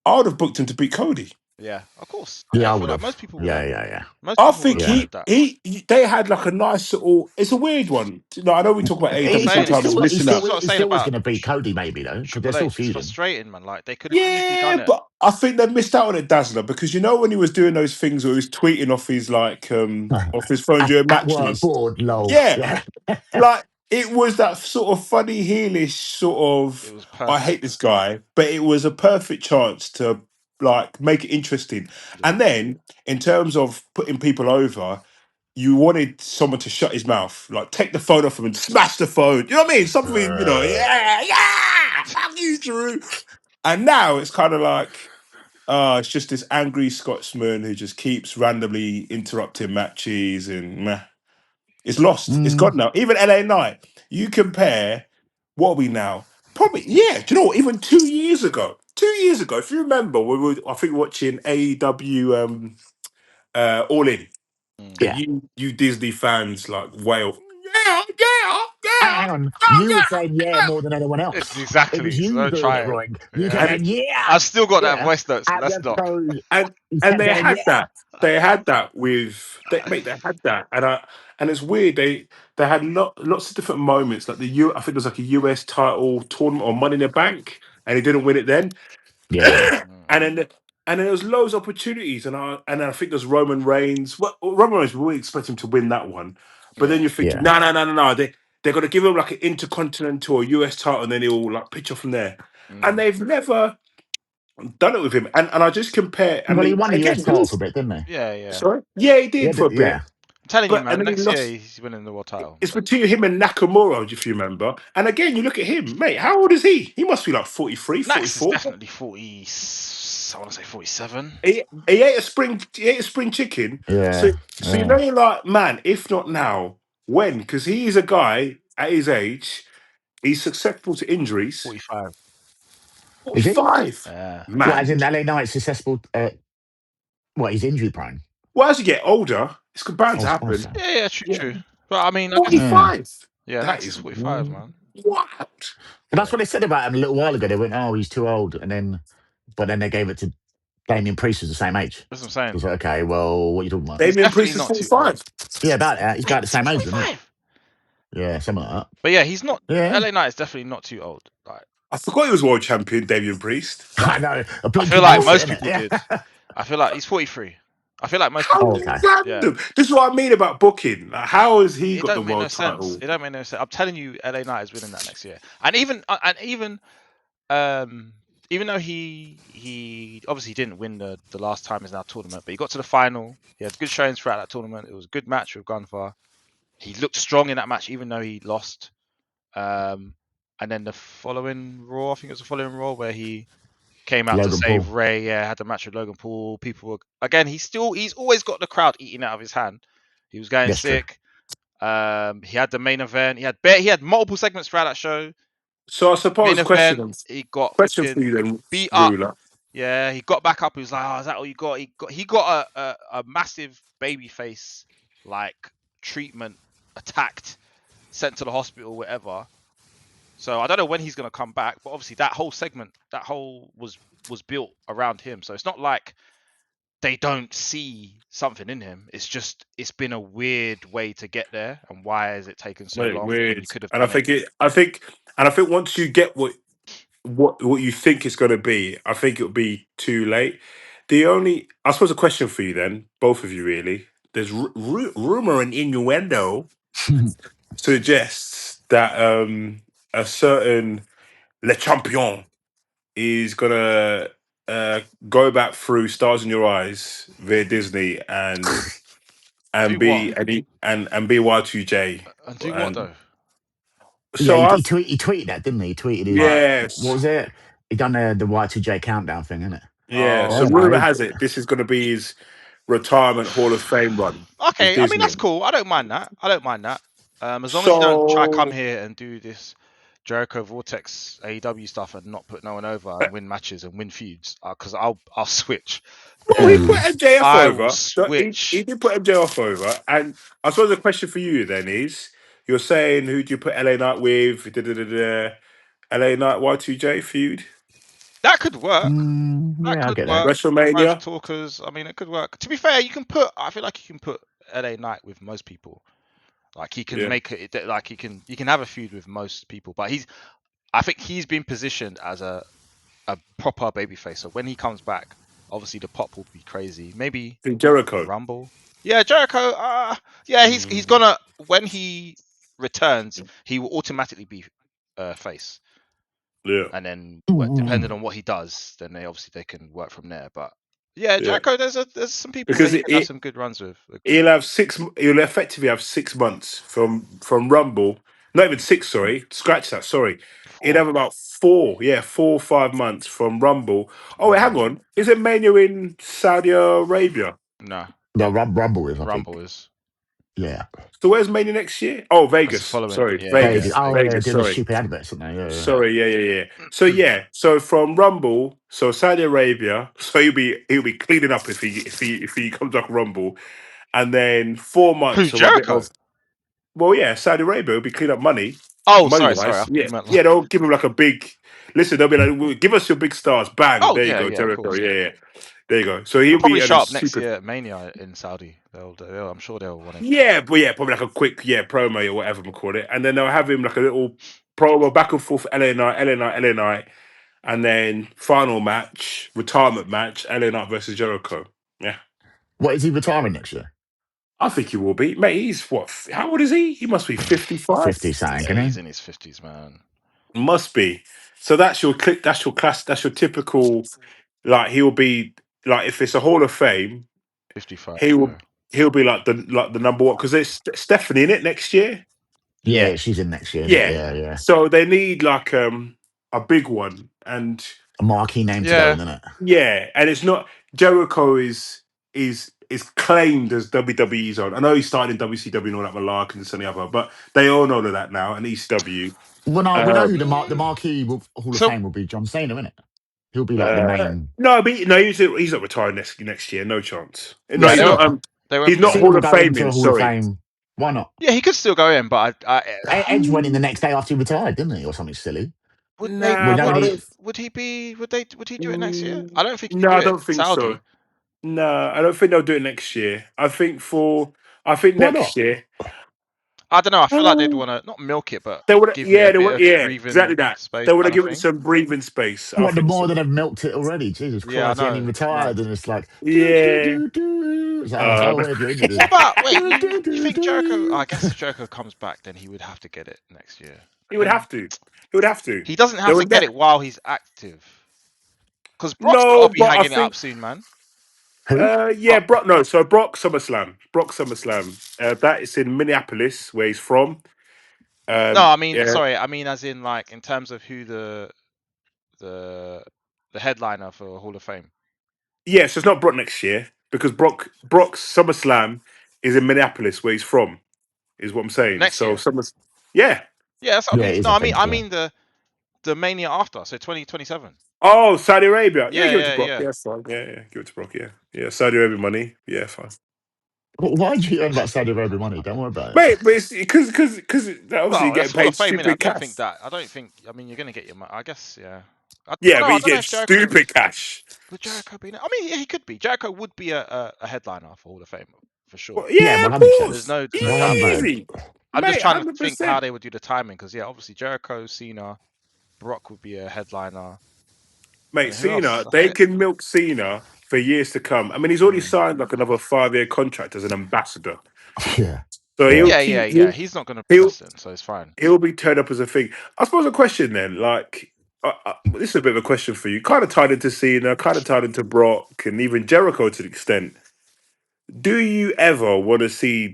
I would have booked him to beat Cody. Yeah, of course. Yeah, I I feel would like have. most people would Yeah, have. yeah, yeah. Most I people would think have Yeah. wanted that. they had like a nice little. It's a weird one. No, I know we talk about That's what I'm AEW saying. He's sometimes. still, We're missing out. That's what I'm he saying still was about going to beat Cody, maybe though, because they're Triple still H. It's feuding. frustrating, man. Like they could have easily Yeah, done it. but I think they missed out on it, Dazzler, because you know when he was doing those things where he was tweeting off his off his phone during At work, matches. bored, lol. Yeah, Yeah. like it was that sort of funny heelish sort It of was I hate perfect. this guy, but it was a perfect chance to like make it interesting. Yeah. And then in terms of putting people over, you wanted someone to shut his mouth, like take the phone off him and smash the phone. You know what I mean? Something, yeah, fuck you, Drew. And now it's kind of like, it's just this angry Scotsman who just keeps randomly interrupting matches and meh. It's lost. It's Mm, gone now. Even LA Knight, you compare, what are we now? Probably, yeah. Do you know what? Even 2 years ago, if you remember, we were, I think, watching AEW All In, Mm. and yeah. you Disney fans like wail, yeah, yeah, yeah, Hang on. oh, You were saying yeah yeah. more than anyone It's else. It was exactly. So you don't doing try it, it. Roy. You kept Yeah. And going, yeah, I've still got that yeah. voice notes, but At let's the not. pro, and you and kept they going, had yeah. that. They had that with they had that, and it's weird. They had lots of different moments. Like I think there was like a US title tournament or Money in the Bank, and he didn't win it then. Yeah. and then there was loads of opportunities, and I think there's Roman Reigns. Well, Roman Reigns, we wouldn't expect him to win that one, but then Yeah. you're thinking, Yeah. no, no, no, no, no. They're gonna give him like an intercontinental or US title, and then he'll like pitch off from there. And Mm. they've never done it with him. And I just compare. I Well, he mean, won the again, US title for a bit, didn't he? Yeah, yeah. sorry, yeah, he Yeah, did for a bit, yeah. I'm telling you, but and man. then he Next year lost. he's winning the world title. It's between him and Nakamura, if you remember. And again, you look at him, mate. How old is he? He must be like 43, Nax is 44. definitely 40. I want to say 47. He ate a spring. He ate a spring chicken. So, Yeah. so you know, Yeah. you're like, man. If not now, when? Because he is a guy at his age. He's susceptible to injuries. 45. Is he? 45, Yeah. What, as man. in LA Knight successful? What, he's injury prone? Well, as you get older, it's bound I to was going to happen. say. Yeah, yeah, true, Yeah, true. But I mean, I guess, Yeah. 45. yeah, That Nax is is 45, man. wild. But that's Yeah. what they said about him a little while ago. They went, oh, he's too old. But then they gave it to Damien Priest, who's the same age. That's what I'm saying. He's like, okay, well, what are you talking about? He's Damien definitely Priest is not too old. 45. Yeah, about that. He's Wait, about the is he same age, isn't it? 45? Yeah, something like that. But yeah, he's not. Yeah. LA Knight is definitely not too old. Like, I forgot he was world champion, Damien Priest. I know. A I blinking feel like bullshit, most isn't it? people did. Yeah. I feel like he's 43. I feel like most How Oh, people. okay. Yeah. random. This is what I mean about booking. Like, how has he It got the don't make no world sense. title? It don't make no sense. I'm telling you, LA Knight is winning that next year. And even though he obviously didn't win the last time in that tournament, but he got to the final. He had good showings throughout that tournament. It was a good match with Gunfar. He looked strong in that match, even though he lost. And then the following Raw, I think it was the following Raw where he came out to Logan save Paul. Ray. Yeah, had the match with Logan Paul. People were again. He's always got the crowd eating out of his hand. He was going That's true. sick. He had the main event. He had multiple segments throughout that show. So I Main suppose event, he got question for fucking you then, beat up. Ruler. Yeah, he got back up. He was like, "Oh, is that all you got?" He got a massive baby face like treatment, attacked, sent to the hospital, whatever. So I don't know when he's gonna come back, but obviously that whole segment, was built around him. So it's not like they don't see something in him. It's just it's been a weird way to get there, and why has it taken so Wait, long when weird. you could have And I done it? think I think once you get what you think it's going to be, I think it'll be too late. I suppose, a question for you then, both of you really. There's rumor and innuendo suggests that a certain Le Champion is gonna go back through Stars in Your Eyes via Disney and Do what? be and be Y2J. And do what And though? Yeah, so I he tweeted that, didn't he? He tweeted his, Right. what yes. was it? He done the Y2J countdown thing, isn't it? Yeah, Oh, so Yeah, okay. rumor no. has it this is going to be his retirement Hall of Fame run with Okay, I mean Disney. that's cool. I don't mind that. As long as you don't try come So here and do this Jericho Vortex AEW stuff and not put no one over and win matches and win feuds, because I'll switch. Well, he put MJF I will over. So he switch. did put MJF over. And I suppose the question for you then is, you're saying who do you put LA Knight with? LA Knight Y2J feud? That could work. That Yeah, I could get that. work. WrestleMania? Both talkers. I mean, it could work. To be fair, I feel like you can put LA Knight with most people. Like he can Yeah. make it. Like he can have a feud with most people. But I think he's been positioned as a proper babyface. So when he comes back, obviously the pop will be crazy. Maybe In Jericho. Rumble. Yeah, Jericho. Yeah, he's gonna, when he returns, he will automatically be face. Yeah. And then Mm. depending on what he does, then they can work from there. But yeah, Jericho, there's some people Because that he can have some good runs with. he'll effectively have 6 months from Rumble. Not even 6, sorry. Scratch that, sorry. He'd have about 4 or 5 months from Rumble. Oh, wait, hang on. Is it Mania in Saudi Arabia? No, No, Rumble is, I Rumble think. is. Yeah. So where's Mania next year? Oh, That's the Vegas. following. Sorry, Yeah, Vegas. Vegas. Oh, yeah, Vegas, doing the sorry. stupid adverts, aren't they? Yeah. Sorry, yeah. So from Rumble, so Saudi Arabia, so he'll be cleaning up if he comes up Rumble, and then 4 months Who, of a bit Jericho? of, well, yeah, Saudi Arabia will be cleaning up money Oh, sorry. I wise. thought you meant Yeah, they'll give him like a big. Listen, they'll be like, "Well, give us your big stars, bang, Oh, there you yeah, go, of Jericho, course. yeah, there you go. So He'll he'll probably be at a show up next super. year at Mania in Saudi. I'm sure they'll want to. Yeah, but yeah, probably like a quick promo or whatever we call it, and then they'll have him like a little promo back and forth, LA Knight, and then final match, retirement match, LA Knight versus Jericho. Yeah, What, is he retiring next year? I think he will be. Mate, he's what? How old is he? He must be 55. 50 something, Yeah, can he's he? in his 50s, man. Must be. So that's your click. That's your class. That's your typical. Like he'll be like, if it's a Hall of Fame, 55. he will. He'll be like the number one, because there's Stephanie in it next year. Yeah, she's in next year, Yeah. innit? Yeah. So they need like a big one, and A marquee name to go Yeah. in, innit? yeah, and it's not Jericho is claimed as WWE's own. I know he started in WCW and all that malark and this and the other, but they all know that now, and ECW. Well, no, we know who the Mm. marquee Hall of So Fame will be. John Cena, innit? He'll be like the main. No, but no, he's not retiring next year. No chance. No, yeah, he's not. they won't He's put not him Cena in. Hall will of go into a Faming. Hall of Sorry. Fame. Why not? Yeah, he could still go in, but Edge went in the next day after he retired, didn't he, or something silly? would they? Well, Nah, no, but I he, don't. Would he be? Would he do it next year? I don't think he'd No, do I it don't think so. Saudi. No, I don't think they'll do it next year. I think why next not? year. I don't know. I feel like they'd Um, want to not milk it, but they would, give it a bit of exactly breathing that. space, They would have kind of given it thing. some breathing space. I What, the think more so. than have milked it already? Jesus Yeah, I Christ, he ain't even know. It's mad. retired, and it's like, Yeah. It's like, oh, Uh, where's your interview? What about? Wait, you think Jericho? I guess if Jericho comes back, then he would have to get it next year. he would have to. He would have to. He doesn't They have to would get it while he's active, because Brock's got no, to be but I hanging it up think. soon, man. Who? Yeah, Brock. Brock. No, so Brock SummerSlam. That is in Minneapolis, where he's from. No, I mean, Yeah, sorry, I mean as in like in terms of who the headliner for Hall of Fame. yeah. So it's not Brock next year, because Brock's SummerSlam is in Minneapolis, where he's from. Is what I'm saying. Next So year. Summers. Yeah. Yeah, that's what I Yeah, mean. it is, No, I I mean think. Yeah. the Mania after, so 2027. Oh, Saudi Arabia. Yeah, Yeah, give it to yeah, Brock. yeah. Yeah, fine. Yeah. Give it to Brock. Yeah. Saudi Arabia money. Yeah, fine. Why did you earn about Saudi Arabia money? Don't worry about it. Mate, but it's because obviously you're Well, getting that's Hall paid of Fame, innit? stupid cash. I don't think. I mean, you're gonna get your money. I guess, yeah. I Yeah, don't but know. I you don't know get if Jericho stupid cash. would Jericho be. I mean, yeah, he could be. Jericho would be a headliner for Hall of Fame for sure. Well, Yeah, yeah, of 100%. There's course. no doubt about it. 100%. Easy. I'm just Mate, trying to think how 100%. they would do the timing because yeah, obviously Jericho, Cena, Brock would be a headliner, Mate, and who else? Cena, That's they it. can milk Cena for years to come. I mean, he's already Mm. signed like another 5-year contract as an ambassador. Yeah. So Yeah. Yeah. He's not gonna be he'll wrestling, so it's fine. he'll be turned up as a thing. I suppose a question then, like, this is a bit of a question for you. Kind of tied into Cena, kind of tied into Brock, and even Jericho to an extent. Do you ever want to see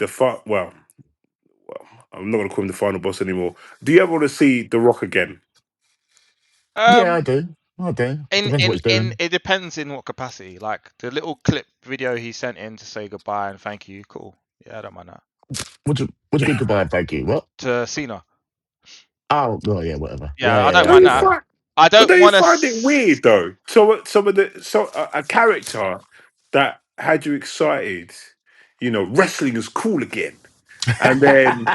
well, I'm not going to call him the final boss anymore. Do you ever want to see The Rock again? Yeah, I Um, do. I do. in Depends what in he's in doing. it depends in what capacity. Like the little clip video he sent in to say goodbye and thank you. Cool. Yeah, I don't mind that. What do you mean goodbye and thank you? What? To Cena. Oh, well, yeah, whatever. Yeah, I don't Don't mind you that. Yeah. find? I But don't don't you want find it to. weird though? Some of the a character that had you excited, wrestling is cool again, and then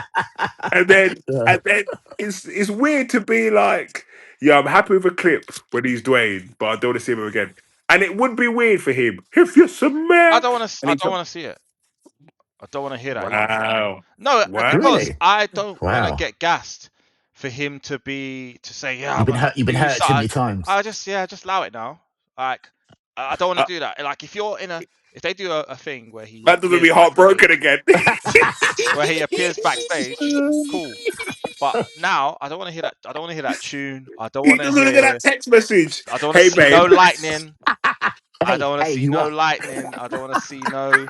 and then Yeah. and then it's weird to be like, yeah, I'm happy with a clip when he's Dwayne, but I don't want to see him again. And it would be weird for him if you're some I man. don't want to. And I he's don't like, want to see it. I don't want to hear that either. wow, No, wow. because Really? I don't want to Wow. get gassed for him to say, yeah, You've I'm been gonna hurt. You've been do hurt too something. many times. I just allow it now. Like I don't want Uh, to do that. Like if they do a thing where he that doesn't be appears backstage, heartbroken again. cool. But now I don't want to hear that. I don't want to hear that tune. I don't He want to doesn't look at hear. that text message. I don't want to Hey, see no babe. lightning. I Hey, don't want to hey, see you no what? lightning. I don't want to see no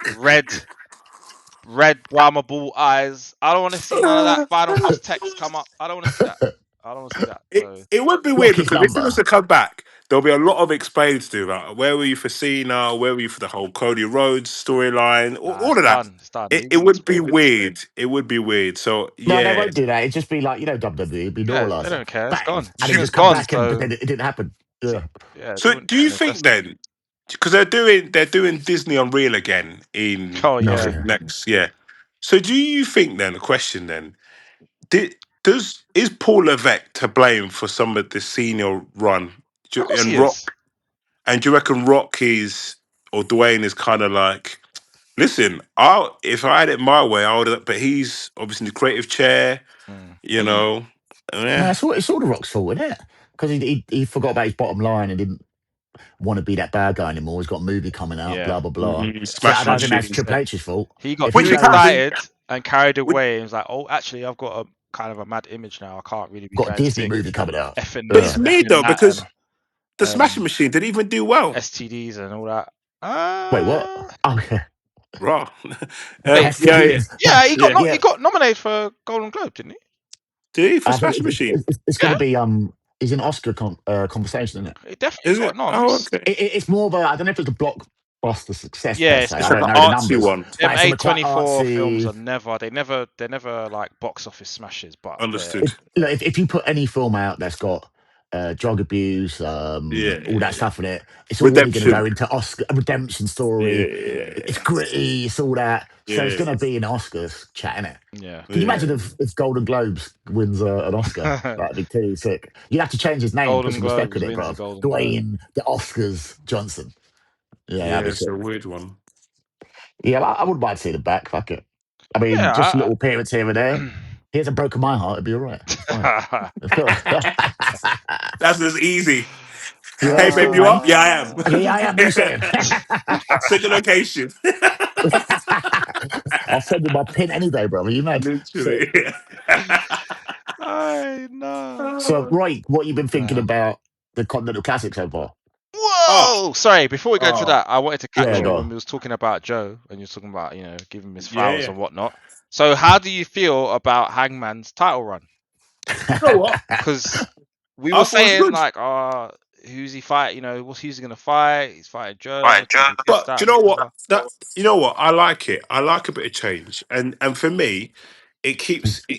red Brahma bull eyes. I don't want to see none of that final boss text come up. I don't want to see that. I don't want to see that. It So it would be Block weird his because if he was number. to come back, there'll be a lot of explaining to do. Like, where were you for Cena? Where were you for the whole Cody Rhodes storyline? nah, All it's of that. done. It's done. It Leave him would be explain. weird. It would be weird. So No, they yeah. won't do that. It'd just be like, WWE, it'd be Yeah, they normalised. don't care. It's Bang. gone. And then Tune's just come gone. back and So pretend it didn't happen. Yeah. yeah, they So wouldn't do you even think address it. then? Because they're doing Disney Unreal again in Oh No. yeah. obviously next yeah. So do you think then? A question then. Is Paul Levesque to blame for some of the senior run? Of course And he is. do you reckon Rock is or Dwayne is kind of like, listen, if I had it my way, I would. But he's obviously in the creative chair, Mm. you know. No, Yeah, it's all the Rock's fault, isn't it? Because he forgot about his bottom line and didn't want to be that bad guy anymore. He's got a movie coming out, Yeah. blah, blah, blah. So I Smash don't think that's Machine, Triple H's fault. He got If he which too you can't goes, do. excited and carried Which, away. He was like, "Oh, actually, I've got a kind of a mad image now. I can't really be got a going Disney sick, movie coming out. effing but this it's Yeah. and weird effing though that, because the Smashing and Machine didn't even do well. STDs and all that." Wait, what? Oh, yeah. Raw. Wait, Yeah, STDs. yeah, yeah. he Yeah. got nominated for Golden Globe, didn't he? Did he for I think Smashing Machine? it's going Yeah, to be, he's in Oscar conversation, isn't it? he definitely Is got it? a nom. Oh, okay. It's more of a, I don't know if it's a blockbuster success Yeah, per se. It's I like don't an know the artsy numbers, one. but them it's on the quite A24 films artsy. are they're never like box office smashes, but Understood. Look, if you put any film out that's got drug abuse, Yeah, all yeah, that yeah. stuff in it, it's already going to go Redemption. into Oscar a redemption Yeah, story. It's yeah, gritty, it's all that. So it's yeah, going to be an Oscars chat, innit? yeah. Can you yeah. imagine if Golden Globes wins an Oscar? That'd be too sick. You'd have to change his name, put Golden some respect Globes on it, wins the bruv. Golden Globe. Dwayne the Oscars Johnson. Yeah, that'd Yeah, be it's sick. a weird one. Yeah, I wouldn't mind seeing him back. Fuck it. I mean, just Yeah. little appearance here and there. He hasn't broken my heart. It'd be all right. It's fine. That's as easy. Yeah, Hey, that's babe, it, you man. up? Yeah, I am. Yeah, yeah, I am. What you saying? Send the location. I'll send you my pin any day, brother. You mad? Literally. I know. So, right, what you been thinking Man. about the Continental Classic so far? Oh, Whoa! Sorry, before we go into oh, that, I wanted to catch Yeah, you go when on. we was talking about Joe and you were talking about, giving him his yeah, flowers yeah. and whatnot. So how do you feel about Hangman's title run? You know what? Because we I were thought it was saying good. like, who's he fight? Who's he gonna fight? He's fighting Joe. Does he this, But that, do you and know the what? other? You know what? I like it. I like a bit of change, and for me, it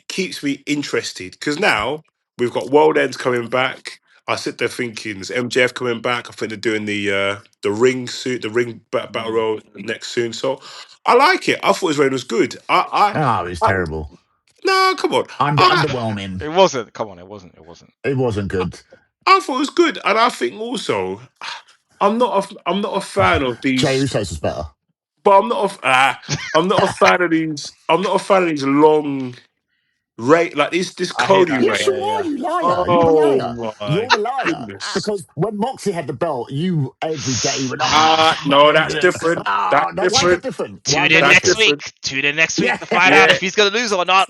keeps me interested because now we've got World Ends coming back. I sit there thinking, is MJF coming back? I think they're doing the ring suit, the ring battle Mm. royal next soon. So I like it. I thought his reign was good. Oh, it was I terrible. no, come on. Underwhelming. It wasn't. Come on, it wasn't. It wasn't. It wasn't good. I thought it was good, and I think also I'm not a fan of Jey these. Uso's was better. But I'm not a fan of these. I'm not a fan of these long rate like this I hear Cody that. Yes, rate. you Yeah, are, yeah. you liar. You're the Oh liar. my You're the liar. goodness! Because when Moxie had the belt, you every day went, it's No, that's amazing. different. Oh, That's no, why is that different. different? Why To is the that That's next different? different. week. To the next week Yeah. to find out Yeah, if he's gonna lose or not.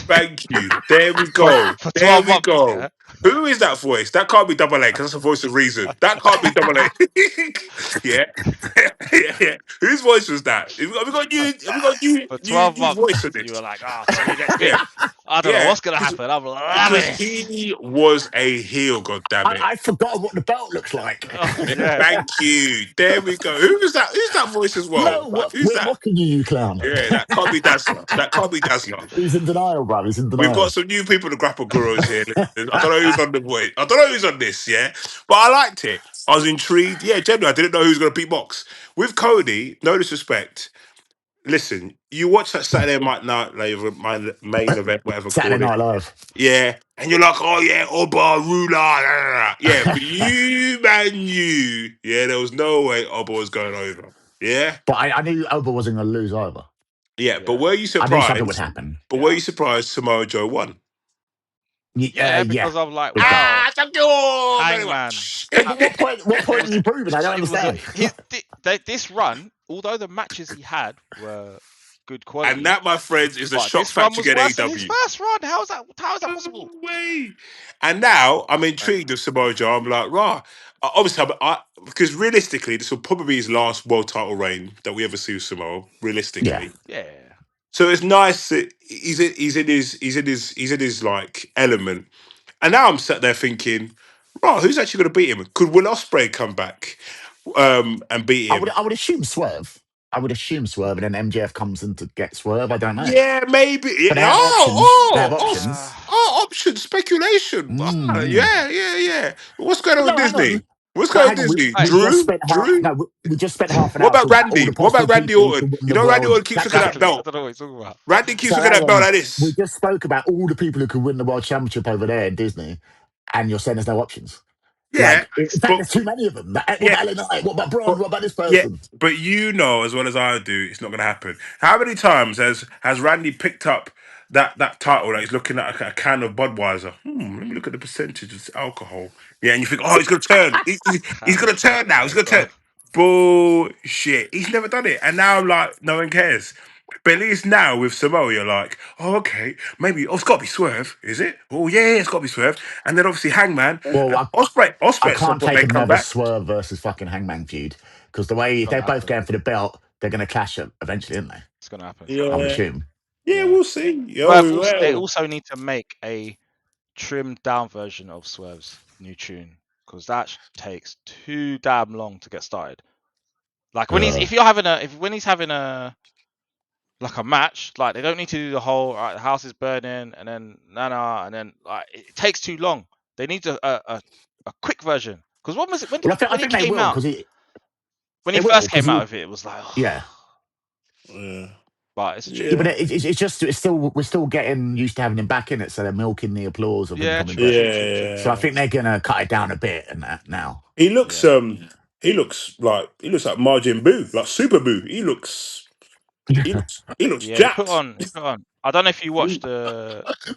thank you. There we For go. for There 12 we months. go. Yeah. Who is that voice? That can't be Double A because that's a voice of reason. That can't be Double A. Yeah. Yeah. Whose voice was that? Have we got For new 12 voice months, for you were this? like, to the next week. Yeah. I don't know Yeah, what's gonna happen. I'm loving because it. he was a heel. God damn it! I forgot what the belt looks like. Oh yeah. Thank you. There we go. Who was that? Who's that voice as well? No, Like, what, who's we're that? mocking you, you clown. Yeah, that can't be Dazzler. That can't be Dazzler. He's in denial, bro. He's in We've denial. got some new people to grapple gurus here. I don't know who's on the voice. I don't know who's on this, yeah. But I liked it. I was intrigued. Yeah, generally, I didn't know who was going to beat Box. With Cody, no disrespect. Listen, you watch that Saturday Night Live, my main event, whatever Saturday call it. Night Live. Yeah, and you're like, oh yeah, Oba, ruler, blah, blah, blah. Yeah, but you, man, yeah, there was no way Oba was going over. Yeah, But I knew Oba wasn't going to lose either. yeah, but Yeah. were you I knew something would surprised? happen. But were you surprised Samoa Joe won? Yeah, Yeah. because I'm like, Big time. wow, Ah, thank you very Hangman. much. Yeah, but what It point are was you proving? I don't it was a understand. this run, although the matches he had were good And quality, that, my friends, is the but shock this run factor was get worse than his AEW. first run. How is that No possible? way. And now I'm That's intrigued crazy. with Samoa Joe. I'm like, rah. Obviously, because realistically, this will probably be his last world title reign that we ever see with Samoa. Yeah. Realistically, Yeah. so it's nice that he's in his like element. And now I'm sat there thinking, right, who's actually going to beat him? Could Will Ospreay come back and beat him? I would assume Swerve. I would assume Swerve, and then MJF comes in to get Swerve. I don't know. Yeah, maybe. But they Yeah. have options. They have options. Option speculation. Mm. Yeah. What's going on with No, hang on. Disney? What's But going on hang with on. Disney? Hey, We just Drew? spent half. Drew? No, we just spent half an What hour about talking about all the Randy? What about possible Randy people who Orton? can win You the know, Randy world Orton keeps looking at that championship. exactly. I belt. don't know what he's talking about. Randy keeps So looking hang at that belt on. like We this. just spoke about all the people who could win the world championship over there in Disney, and you're saying there's no options. Yeah, Like, in fact, but there's too many of them. What yeah, about LA Knight? What about Braun? but What about this yeah, person? but you know as well as I do, it's not going to happen. How many times has Randy picked up that title? Like he's looking at a can of Budweiser. Let me look at the percentage of alcohol. Yeah, and you think, oh, he's going to turn. He's Kind going of to turn now. He's going to turn. Bullshit. He's never done it, and now I'm like, no one cares. But at least now with Samoa, you're like, oh, okay, maybe. Oh, it's got to be Swerve, is it? Oh, yeah, it's got to be Swerve. And then obviously Hangman Well, and Osprey. I Osprey at some can't point take may come another back. Swerve versus fucking Hangman feud because the It's way if gonna they're both happen. going for the belt, they're going to clash eventually, aren't they? It's gonna happen. I would Yeah. assume. Yeah, Yeah. we'll see. Swerve Yo, also, they well. also need to make a trimmed down version of Swerve's new tune because that takes too damn long to get started. Like when he's Yeah. if you're having a if when he's having a like a match, like they don't need to do the whole the house is burning and then and then like it takes too long. They need a quick version because what was it Well, I when he think they came will out because when he they will first because came out of it was like yeah. Yeah. but it's Yeah, true. but Yeah. it's still we're still getting used to having him back in it, so they're milking the applause of him Yeah, coming true, back. true, true, true. So I Yeah. think they're gonna cut it down a bit and that now. He looks Yeah. he looks like Margin Boo, like Super Boo. He looks Yeah, jacked. he put on. I don't know if you watched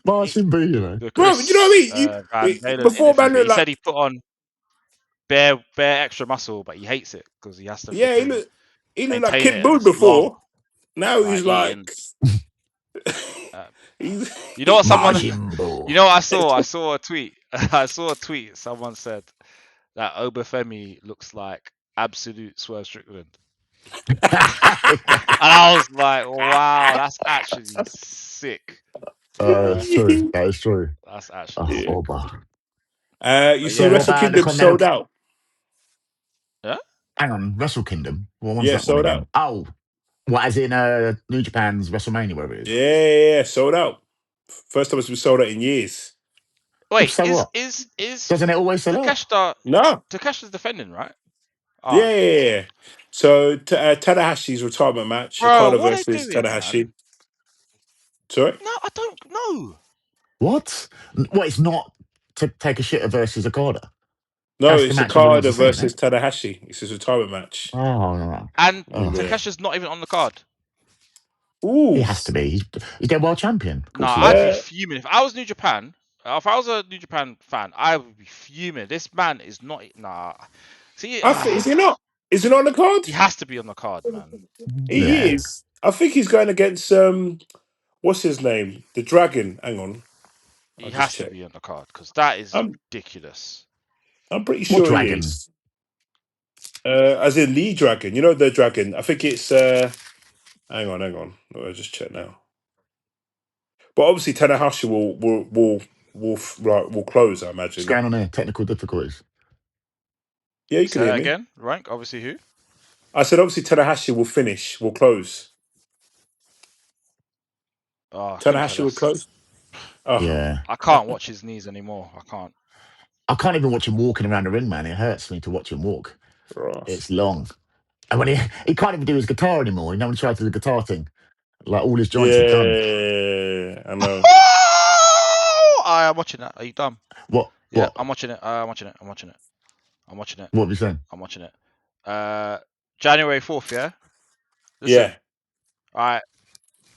Martin B, you know. the Bro, you know what Chris I mean? Van Dalen Before interview, man but looked he said like he put on bare extra muscle, but he hates it because he has to yeah, freaking he looked like maintain Kid it and Boo it's long, before. Now he's like like eating. Uh, he's you know what someone? Majin Buu. You know what I saw? I saw a tweet. I saw a tweet. Someone said that Obafemi looks like absolute Swerve Strickland, and I was like, wow, that's actually sick. Yeah, It's true. That is true. that's actually sick. Oba. You But see So what yeah, Wrestle about the Kingdom Continental? sold out. yeah. Hang on, Wrestle Kingdom. What one's Yeah, that one sold again? out. Oh, what as in New Japan's WrestleMania, wherever it is. Yeah, sold out. First time it's been sold out in years. Wait, So what? is Doesn't it always sell out? No. Takeshi's defending, right? Oh, Yeah. So Tanahashi's retirement match, bro, Okada what are they versus doing, Tanahashi. man? Sorry? No, I don't know. What? What? It's not to take a shitter versus Okada. No, That's the it's match everyone wants Okada to see, isn't versus it? Tanahashi. It's his retirement match. Oh, no. And Oh. Yeah. Takeshi's not even on the card. He Ooh. has to be. He's their world champion. Of No, course he I'd is. be fuming if I was New Japan. If I was a New Japan fan, I would be fuming. This man is not. Nah. See, I think is he not? Is he not on the card? he has to be on the card, man. He Yeah. is. I think he's going against what's his name? The Dragon. Hang on. He I'll just has to check. be on the card because that is I'm ridiculous. I'm pretty What sure he dragon? is. As in the Dragon. You know the Dragon. I think it's hang on. I'll just check now. But obviously Tanahashi will close, I What's imagine. going on there? Technical difficulties. Yeah, you Say can hear that me. again. Rank. Obviously, who? I said obviously Tanahashi will close. Oh, I couldn't care Tanahashi will less. close. Oh, Yeah. I can't watch his knees anymore. I can't. I can't even watch him walking around the ring, man. It hurts me to watch him walk. Ross. It's long. And when he can't even do his guitar anymore. He never tries to do the guitar thing. Like all his joints are done. Yeah, I know. Oh, I am watching that. Are you dumb? What? Yeah, What? I'm watching it. I'm watching it. I'm watching it. I'm watching it. What are you saying? I'm watching it. January 4th. Yeah. Listen. Yeah. All right.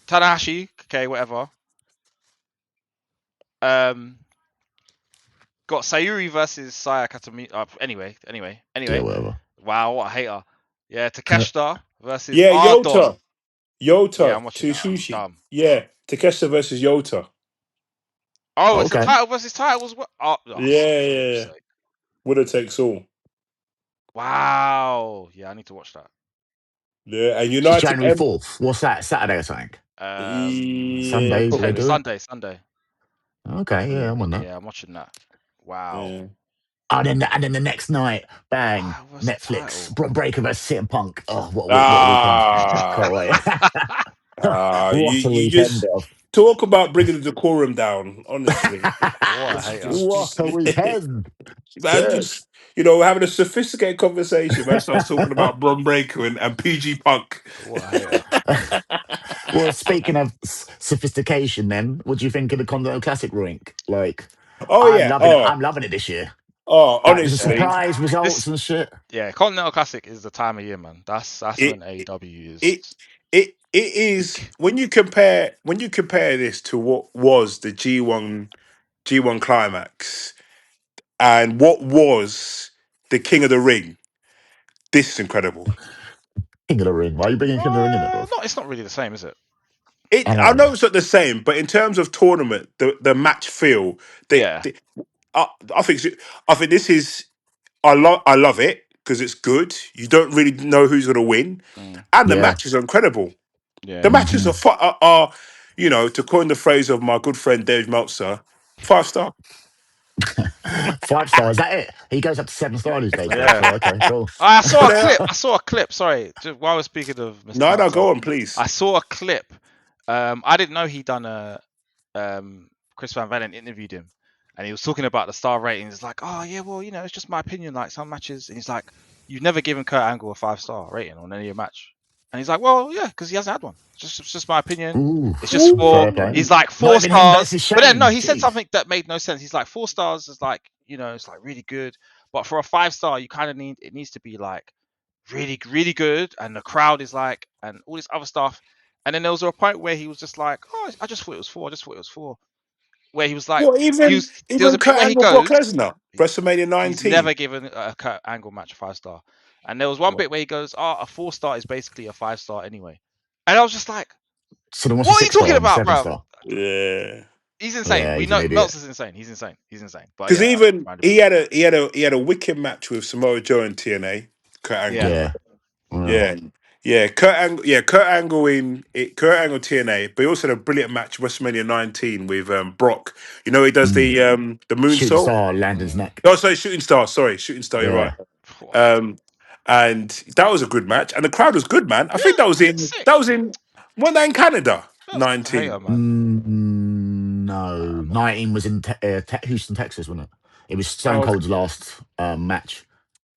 Tanahashi. Okay. Whatever. Got Sayuri versus Saya Katami. Anyway. Yeah, whatever. Wow, what a hater. Yeah, Takeshita versus Yeah, Ardon. Yeah, Yota I'm watching to that. Sushi. Dumb. Yeah, Takeshita versus Yota. Oh, it's a Okay. title versus titles. Oh, Yeah. Winner takes all. Wow. Yeah, I need to watch that. Yeah, and It's United January 4th. What's that? Saturday or something? Yeah, Sunday, what they do? Sunday. Okay, yeah, I'm on that. Yeah, I'm watching that. Wow. Yeah. And then the next night, bang, Wow, what's the Netflix, title? Braun Breaker versus CM Punk. Oh, what a weekend! Can't wait. What a You weekend, just Bill. talk about bringing the decorum down. Honestly, What a hater. What a weekend! man, just having a sophisticated conversation. Man starts talking about Bron Breakker and PG Punk. What a hater. Well, speaking of sophistication, then, what do you think of the Continental Classic rink? Like, Oh I'm yeah. loving it. I'm loving it this year. Like, there's a Honestly, surprise results and shit. Yeah, Continental Classic is the time of year, man. That's when AEW is. it is when you compare this to what was the G1 climax and what was the King of the Ring. This is incredible. King of the Ring. Why are you bringing King of the Ring in there, bro? No, it's not really the same, is it? I know it's not the same, but in terms of tournament, the match feel, I think this is. I love it because it's good. You don't really know who's going to win, and the matches are incredible. Yeah. The matches are to coin the phrase of my good friend Dave Meltzer, 5-star. 5 stars. Is that it? He goes up to 7 star these days. Yeah. So, okay, cool. I saw a clip. Sorry, just while we're speaking of Mr. No, Meltzer, go on, please. I saw a clip. I didn't know he'd done a. Chris Van Valen interviewed him, and he was talking about the star ratings. It's like, oh yeah, well, it's just my opinion. Like some matches, and he's like, you've never given Kurt Angle a 5-star rating on any match, and he's like, well, yeah, because he hasn't had one. It's just my opinion. Ooh, it's just fair play. He's like 4 Not even him stars. versus But then Shane. no, he said Jeez. something that made no sense. He's like 4 stars is like it's like really good, but for a 5-star, you kind of needs to be like really really good, and the crowd is like, and all this other stuff. And then there was a point where he was just like, oh, I just thought it was 4. I just thought it was 4. Where he was like, Well, even there was a bit Kurt where he Angle, Brock goes, Lesnar, WrestleMania 19. he's never given a Kurt Angle match a 5-star. And there was one bit where he goes, oh, a 4-star is basically a 5-star anyway. And I was just like, So then what's what a are you 6 talking star and about, 7 bro? star? Yeah, He's insane. Yeah, We he's know an idiot. Meltzer's insane. He's insane. But because yeah, even he had a wicked match with Samoa Joe and TNA. Kurt Angle. Yeah. Kurt Angle Kurt Angle TNA, but he also had a brilliant match WrestleMania 19 with Brock. He does the moonsault. Shooting star, Landon's neck. Oh, sorry, Shooting Star. Sorry, Shooting Star. You're right. And that was a good match, and the crowd was good, man. I think that was in when they in Canada. 19. No, 19 was in Houston, Texas, wasn't it? It was Stone Cold's last match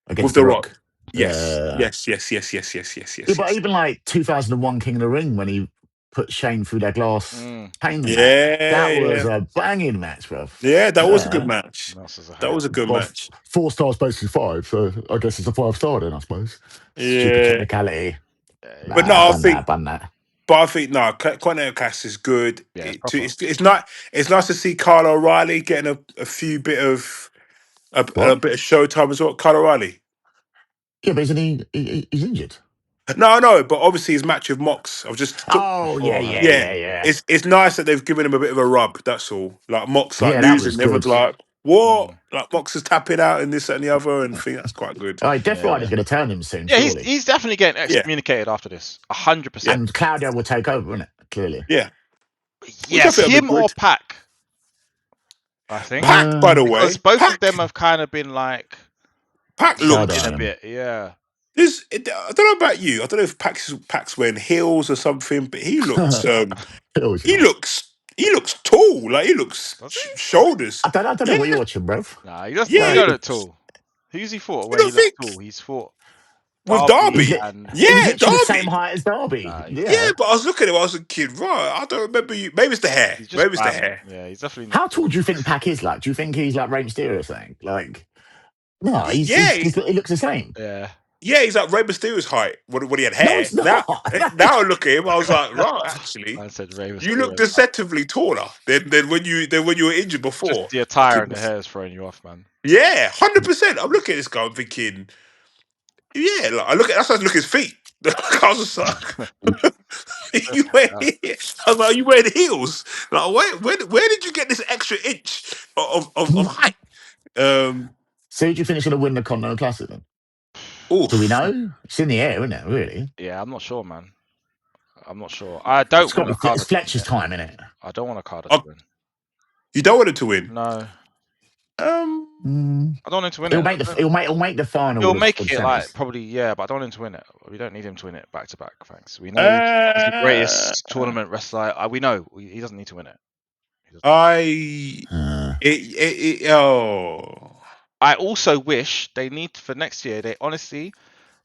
against with The Rock. Yes. Yeah, but even like 2001 King of the Ring when he put Shane through that glass pane. That was a banging match, bro. Yeah, that was a good match. That was a good match. 4 stars basically 5, so I guess it's a 5-star then, I suppose. Stupid technicality. But no, I think. That. But I think Continental Class is good. It's nice to see Kyle O'Reilly getting a few bit of a bit of showtime as well. Kyle O'Reilly. Yeah, but isn't he's injured? No, but obviously his match with Mox. I've just. Yeah. It's nice that they've given him a bit of a rub. That's all. Like Mox, like losing, everyone's like, what? Like Mox is tapping out and this and the other, and I think that's quite good. Oh, Death Rider's going to turn him soon. Yeah, surely. he's definitely getting excommunicated after this. 100%. And Claudio will take over, isn't it? Clearly. Yeah. Yes, I think would him be or good. Pac, I think. Pac, by the Because way, both of Pac, them have kind of been like Pac dipped in looked. a Shadow. bit. Yeah. I don't know about you. I don't know if Pac's wearing heels or something, but he looks. Always He nice. looks tall. Like he looks Does he? shoulders. I don't know Yeah, what you're watching, bruv. Nah, he yeah. don't Like, look tall. Who's he fought You where he don't looked think tall? He's fought with Darby he's Derby? li- and he's Yeah, literally the same Derby. height as Darby. nah, Yeah, Yeah. but I was looking at him. I was a kid, right? I don't remember you. Maybe it's the hair. he's just Maybe it's the bam. hair. Yeah, he's definitely not How tall tall. do you think Pac is like? Do you think he's like Rey Mysterio or something? Like, no, Yeah, he looks the same. Yeah. yeah. He's like Rey Mysterio's height when he had No, hair. it's not. Now I look at him. I was like, right, actually, I said Rey you look Mysterio. deceptively taller than when you were injured Just before. the I attire and couldn't. the hair is throwing you off, man. Yeah, 100%. I'm looking at this guy. I'm thinking, yeah. Like, I look at that's how I look at his feet. I was just like, you wear. Uh, I was like, you wearing heels? Like, where did you get this extra inch of height? So, do you think it's going to win the Continental Classic then? Do we Oof. know? It's in the air, isn't it? Really? yeah, I'm not sure, man. I'm not sure. I don't want It's Okada to Fletcher's win it. time, isn't it? I don't want Okada to Oh, win. you don't want him to win. No, Mm. I don't want him to win It'll it. make it'll make the final. He'll Of make the it like semis. probably, yeah, but I don't want him to win it. We don't need him to win it back to back. Thanks. We know he's the greatest tournament wrestler. We know he doesn't need to win it. Oh. I also wish they need for next year. They honestly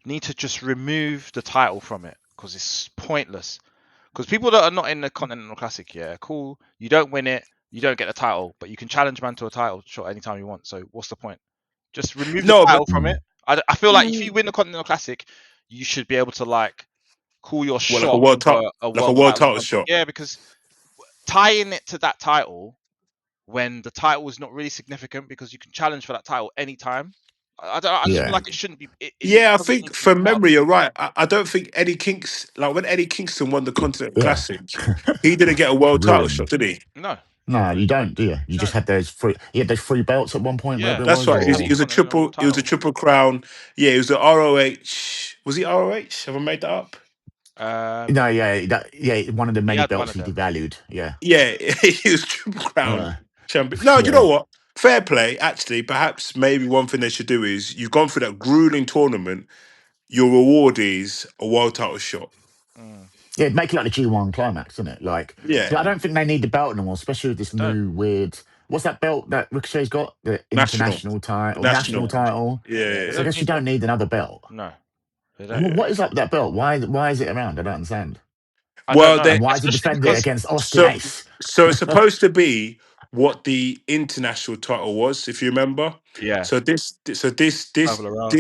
need to just remove the title from it because it's pointless. Because people that are not in the Continental Classic, yeah, cool. You don't win it, you don't get the title, but you can challenge man to a title shot anytime you want. So what's the point? Just remove the No, but title from it. I feel like if you win the Continental Classic, you should be able to like call your what, like shot for a like a world world title or title something. shot. Yeah, because tying it to that title when the title is not really significant because you can challenge for that title anytime. I just feel like it shouldn't be. It Yeah, I doesn't need think to be from part of memory, you're right. I don't think Eddie Kinks, like when Eddie Kingston won the Continental Yeah. Classic, he didn't get a world title Ruined. shot, did he? No. No, you don't, do you? You just had those three. You had those three belts at one point, Yeah, whatever it That's was, right. just It was, have or it the was a Continental triple. It was a title. triple crown. Yeah, it was the ROH. Was he ROH? Have I made that up? no, one of the He many had one belts of he them. devalued. Yeah, Yeah, he was triple crown champion. No, do you yeah. know what? Fair play. Actually, perhaps maybe one thing they should do is you've gone through that grueling tournament. Your reward is a world title shot. Yeah, make it like the G1 climax, isn't it? Like, Yeah, so I don't think they need the belt anymore, especially with this They don't. new weird. What's that belt that Ricochet's got? The national, international title, national national. title. Yeah, they Yeah. So I don't guess you need that. don't need another belt. No, they And don't. what is up with that belt? Why is it around? I don't understand. I don't Well, know. And why is he Especially defending it because against Austin so Ace? so it's supposed to be what the international title was, if you remember. yeah, So travel around.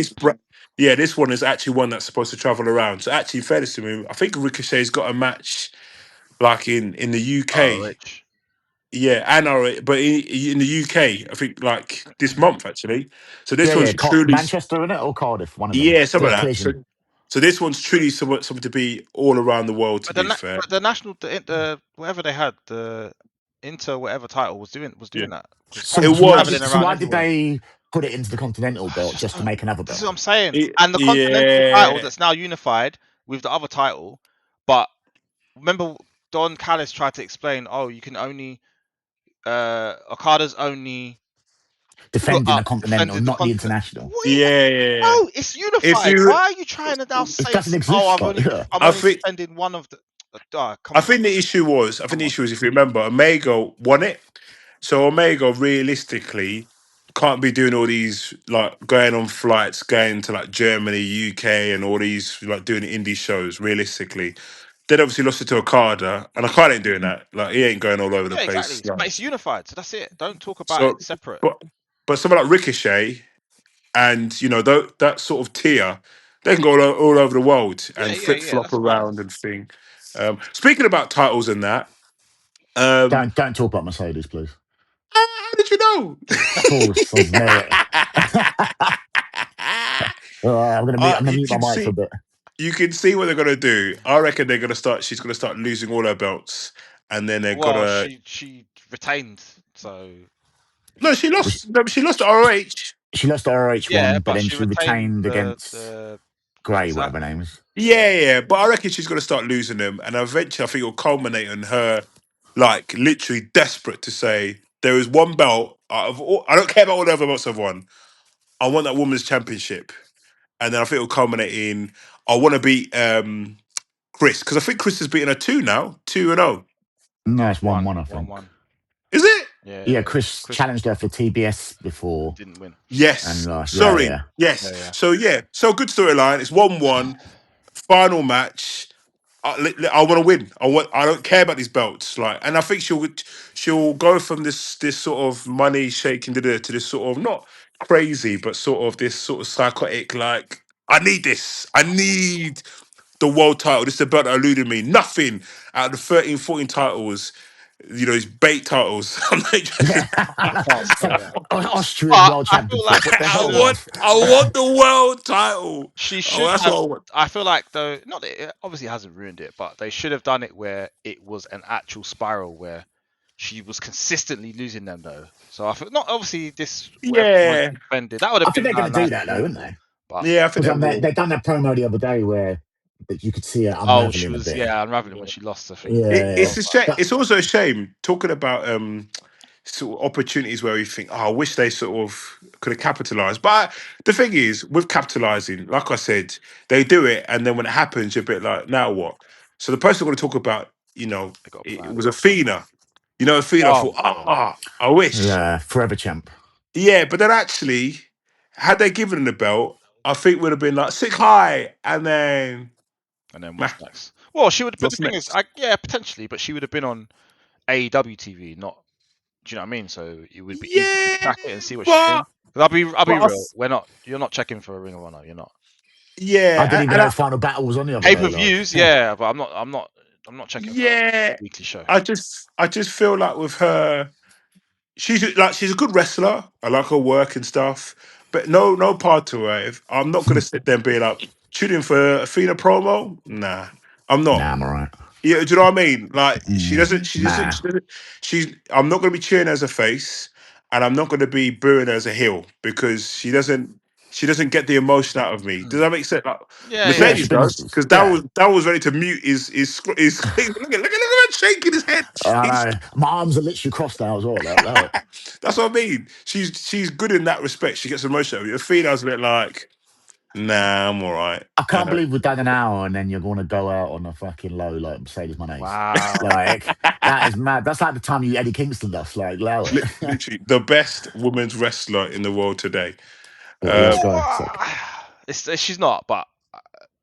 yeah, this one is actually one that's supposed to travel around. So actually, in fairness to me, I think Ricochet's got a match like in the UK. Rich. Yeah, and but in the UK, I think like this month actually. So this Yeah. one's truly, Manchester in it or Cardiff, one of them. yeah, some of Yeah, that. collision. So this one's truly something to be all around the world. To But the be fair, but the national the whatever they had the Inter whatever title was doing yeah, that because So, it Pogba's so why traveling did was. so around why did everywhere. they put it into the Continental I belt just just to don't. make another This is belt? what I'm saying. And the Continental title Yeah, that's now unified with the other title, but remember Don Callis tried to explain. Oh, you can only Okada's only put Defending the up Continental, defended the not the continent. international. Wait, yeah. no, it's If unified. you, Why are you trying to now It say, doesn't oh, exist. Like, yeah. I'm I only think, defending one of the? Come I on, think the issue was, I think come the on. issue was, if you remember, Omega won it. So Omega realistically can't be doing all these like going on flights, going to like Germany, UK, and all these like doing indie shows. Realistically, then obviously lost it to Okada, and Okada ain't doing that. Like he ain't going all over the Yeah, place. exactly. Like, But it's unified, so that's it. Don't talk about so, it separate. but someone like Ricochet and that sort of tier, they can go all over the world Yeah, and yeah, flip yeah. flop That's fine. around and thing. Speaking about titles and that, Don't talk about Mercedes, please. how did you know? Of course, I was there. I'm gonna You mute my can mic for a see, bit. you can see what they're gonna do. I reckon they're gonna start. She's gonna start losing all her belts, and then they're Well, gonna. she retained, so No, she lost. No, she lost to ROH. She lost the ROH yeah, one, but but then she she retained retained against the Gray, Tessa. whatever her name is. Yeah, yeah, but I reckon she's gonna start losing them, and eventually, I think it'll culminate on her like literally desperate to say there is one belt out of all, I don't care about all the other belts I've won. I want that women's championship, and then I think it'll culminate in I want to beat Chris because I think Chris has beaten her 2-0. No, it's 1-1, I One think. one. Is it? Yeah, Chris challenged her for TBS before. Didn't win. Yes. And Sorry. yeah. Yes. Yeah. So good storyline. It's 1-1. Final match. I want to win. I don't care about these belts. Like, and I think she'll go from this sort of money shaking to this sort of not crazy, but sort of this sort of psychotic. Like, I need this. I need the world title. This is the belt that eluded me. Nothing out of the 13, 14 titles. These bait titles. I'm not interested. Can't say that. Austrian But World I feel like Championship. What the I hell, want, bruv? I want the world title. she Oh, should that's have. what I want. I feel like though, not that it obviously hasn't ruined it, but they should have done it where it was an actual spiral where she was consistently losing them though. So I feel not obviously this whatever Yeah, suspended. That would I have think been they're going to nice do that, and though, aren't all. they? But yeah. I think Because that will. they done that promo the other day where you could see her oh, she unraveling a was bit. unraveling when she lost. I think. Yeah. It's a shame. But It's also a shame talking about sort of opportunities where you think, oh, I wish they sort of could have capitalized. But the thing is, with capitalizing, like I said, they do it, and then when it happens, you're a bit like, now what? So the person I'm going to talk about, They got a it plan. was Athena. Athena. I Oh, thought, I wish. yeah, forever champ. Yeah, but then actually, had they given him the belt, I think would have been like sick high, and then and then meh, what's next? Well, she would. But the what's thing is, next? yeah, potentially, but she would have been on AEW TV, not. Do you know what I mean? So it would be easy to Yeah, track it and see what she's but doing. 'Cause I'll be but I real. s- We're not. You're not checking for a Ring of Honor. You're not. I didn't yeah, even know the final battle was on the other Pay day. per Like, views, yeah, but I'm not checking for a yeah. weekly show. I just feel like with her, she's a good wrestler. I like her work and stuff, but no part to her. I'm not gonna sit there and be like tuning for a Athena promo. Nah, I'm not. nah, I'm alright. Yeah, do you know what I mean? Like she Mm, doesn't. She doesn't. nah. She doesn't. She's. I'm not going to be cheering her as a face, and I'm not going to be booing her as a heel because she doesn't. She doesn't get the emotion out of me. Does that make sense? Like, Yeah, Mercedes she does brings. because Yeah. that was ready to mute his look at him shaking his head. I know. My arms are literally crossed now as well. Like, That's what I mean. She's good in that respect. She gets emotion out of you. Athena's a bit like, nah, I'm all right. I can't believe we've done an hour and then you're going to go out on a fucking low like Mercedes Monets. Wow. Like, that is mad. That's like the time you Eddie Kingston us. Like, allow it. Literally the best women's wrestler in the world today. Or Io Sky. Sick. She's not, but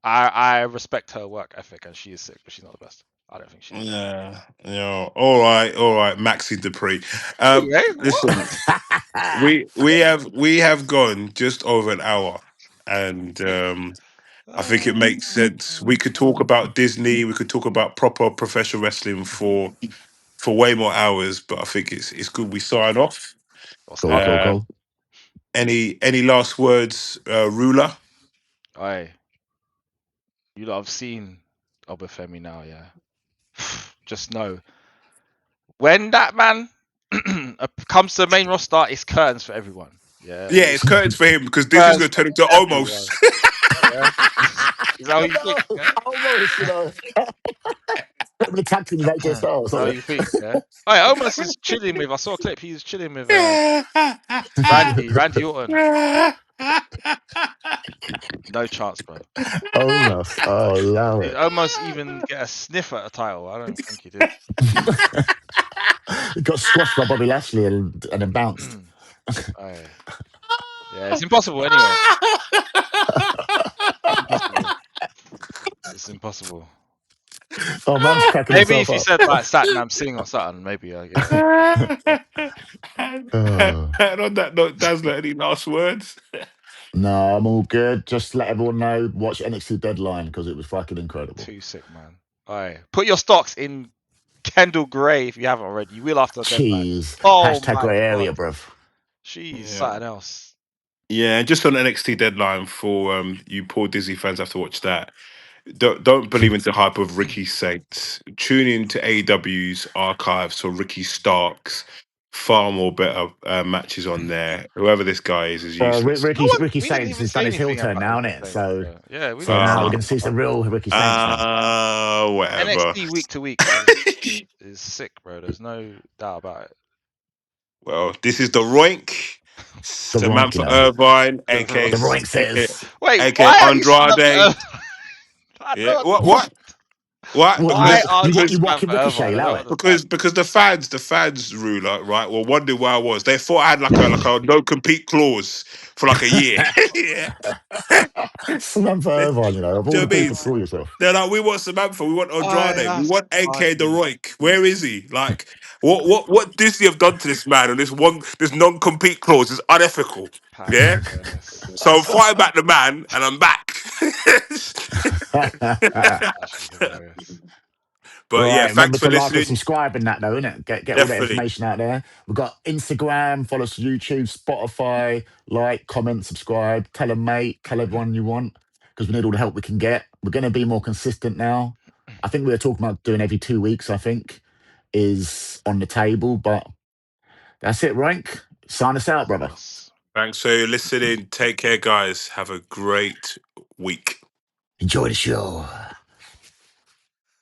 I respect her work ethic, and she is sick, but she's not the best. I don't think she is. Yeah. All right, Maxi Dupree. Anyway, Listen, we have gone just over an hour, and I think it makes sense. We could talk about Disney. We could talk about proper professional wrestling for way more hours, but I think it's good we sign off. Cool. Any last words, Ruler? Aye, you lot have seen Obafemi now, yeah. Just know when that man comes to the main roster, it's curtains for everyone. Yeah, Yeah, it's curtains for him because Disney's curtains going to for turn into everyone. almost. Yeah, is that how you think? Yeah, Almost, Put him in a tag team with AJ is Styles. that how you think? Yeah. Alright, almost is chilling with. I saw a clip. He's chilling with Randy Orton. No chance, bro. Almost. Oh, allow Did it. almost even get a sniff at a title? I don't think he did. He got squashed by Bobby Lashley and then bounced. Aye. Yeah, it's impossible anyway. Impossible. It's impossible. Oh, man's cracking Maybe himself if you up. said like Satnam Singh or something, maybe I get it. And Oh. on that note, Dazzler, any last words? No, I'm all good. Just let everyone know, watch NXT Deadline because it was fucking incredible. Too sick, man. Alright. Put your stocks in Kendall Gray if you haven't already. You will after the deadline. Jeez. Oh Hashtag my grey area, God. bruv. She's Yeah. something else. Yeah, just on NXT Deadline for you poor Disney fans have to watch that. Don't believe into the hype of Ricky Saints. Tune in to AEW's archives for Ricky Starks far more better matches on there. Whoever this guy is useless. Ricky We didn't Saints even has say done his heel anything turn about now, Ricky isn't it? Saints, So, bro. Yeah, we so didn't now say we're going to see some real Ricky Saints now. Whatever. NXT week to week is sick, bro. There's no doubt about it. Well, this is the Roink. The Roink, Samantha Irvine, The aka The Roink. Roink says. Wait, aka why are you Andrade. I Yeah. don't What? What? What, Why Because are you you walking Samantha Ricochet, Irvine? I allow don't it. understand. because the fans right were wondering where I was. They thought I had like a no compete clause for like a year. Yeah. Samantha Irvine, you know, of Do all you know the what I mean? people to call yourself. They're like, we want Samantha, we want Oh, Andrade, we that's want AK the funny. Roink. Where is he? Like, what Disney have done to this man and this non-compete clause is unethical. Yeah? Patrick Dennis. So I'm fighting back the man and I'm back. That's actually hilarious. But yeah, Right, remember thanks for to like and listening. subscribe in that though, innit? Get all that Definitely. information out there. We've got Instagram, follow us on YouTube, Spotify, like, comment, subscribe, tell a mate, tell everyone you want, because we need all the help we can get. We're going to be more consistent now. I think we were talking about doing every 2 weeks, I think, is on the table, but that's it, Rank. Sign us out, brother. Yes. Thanks for listening. Take care, guys. Have a great week. Enjoy the show.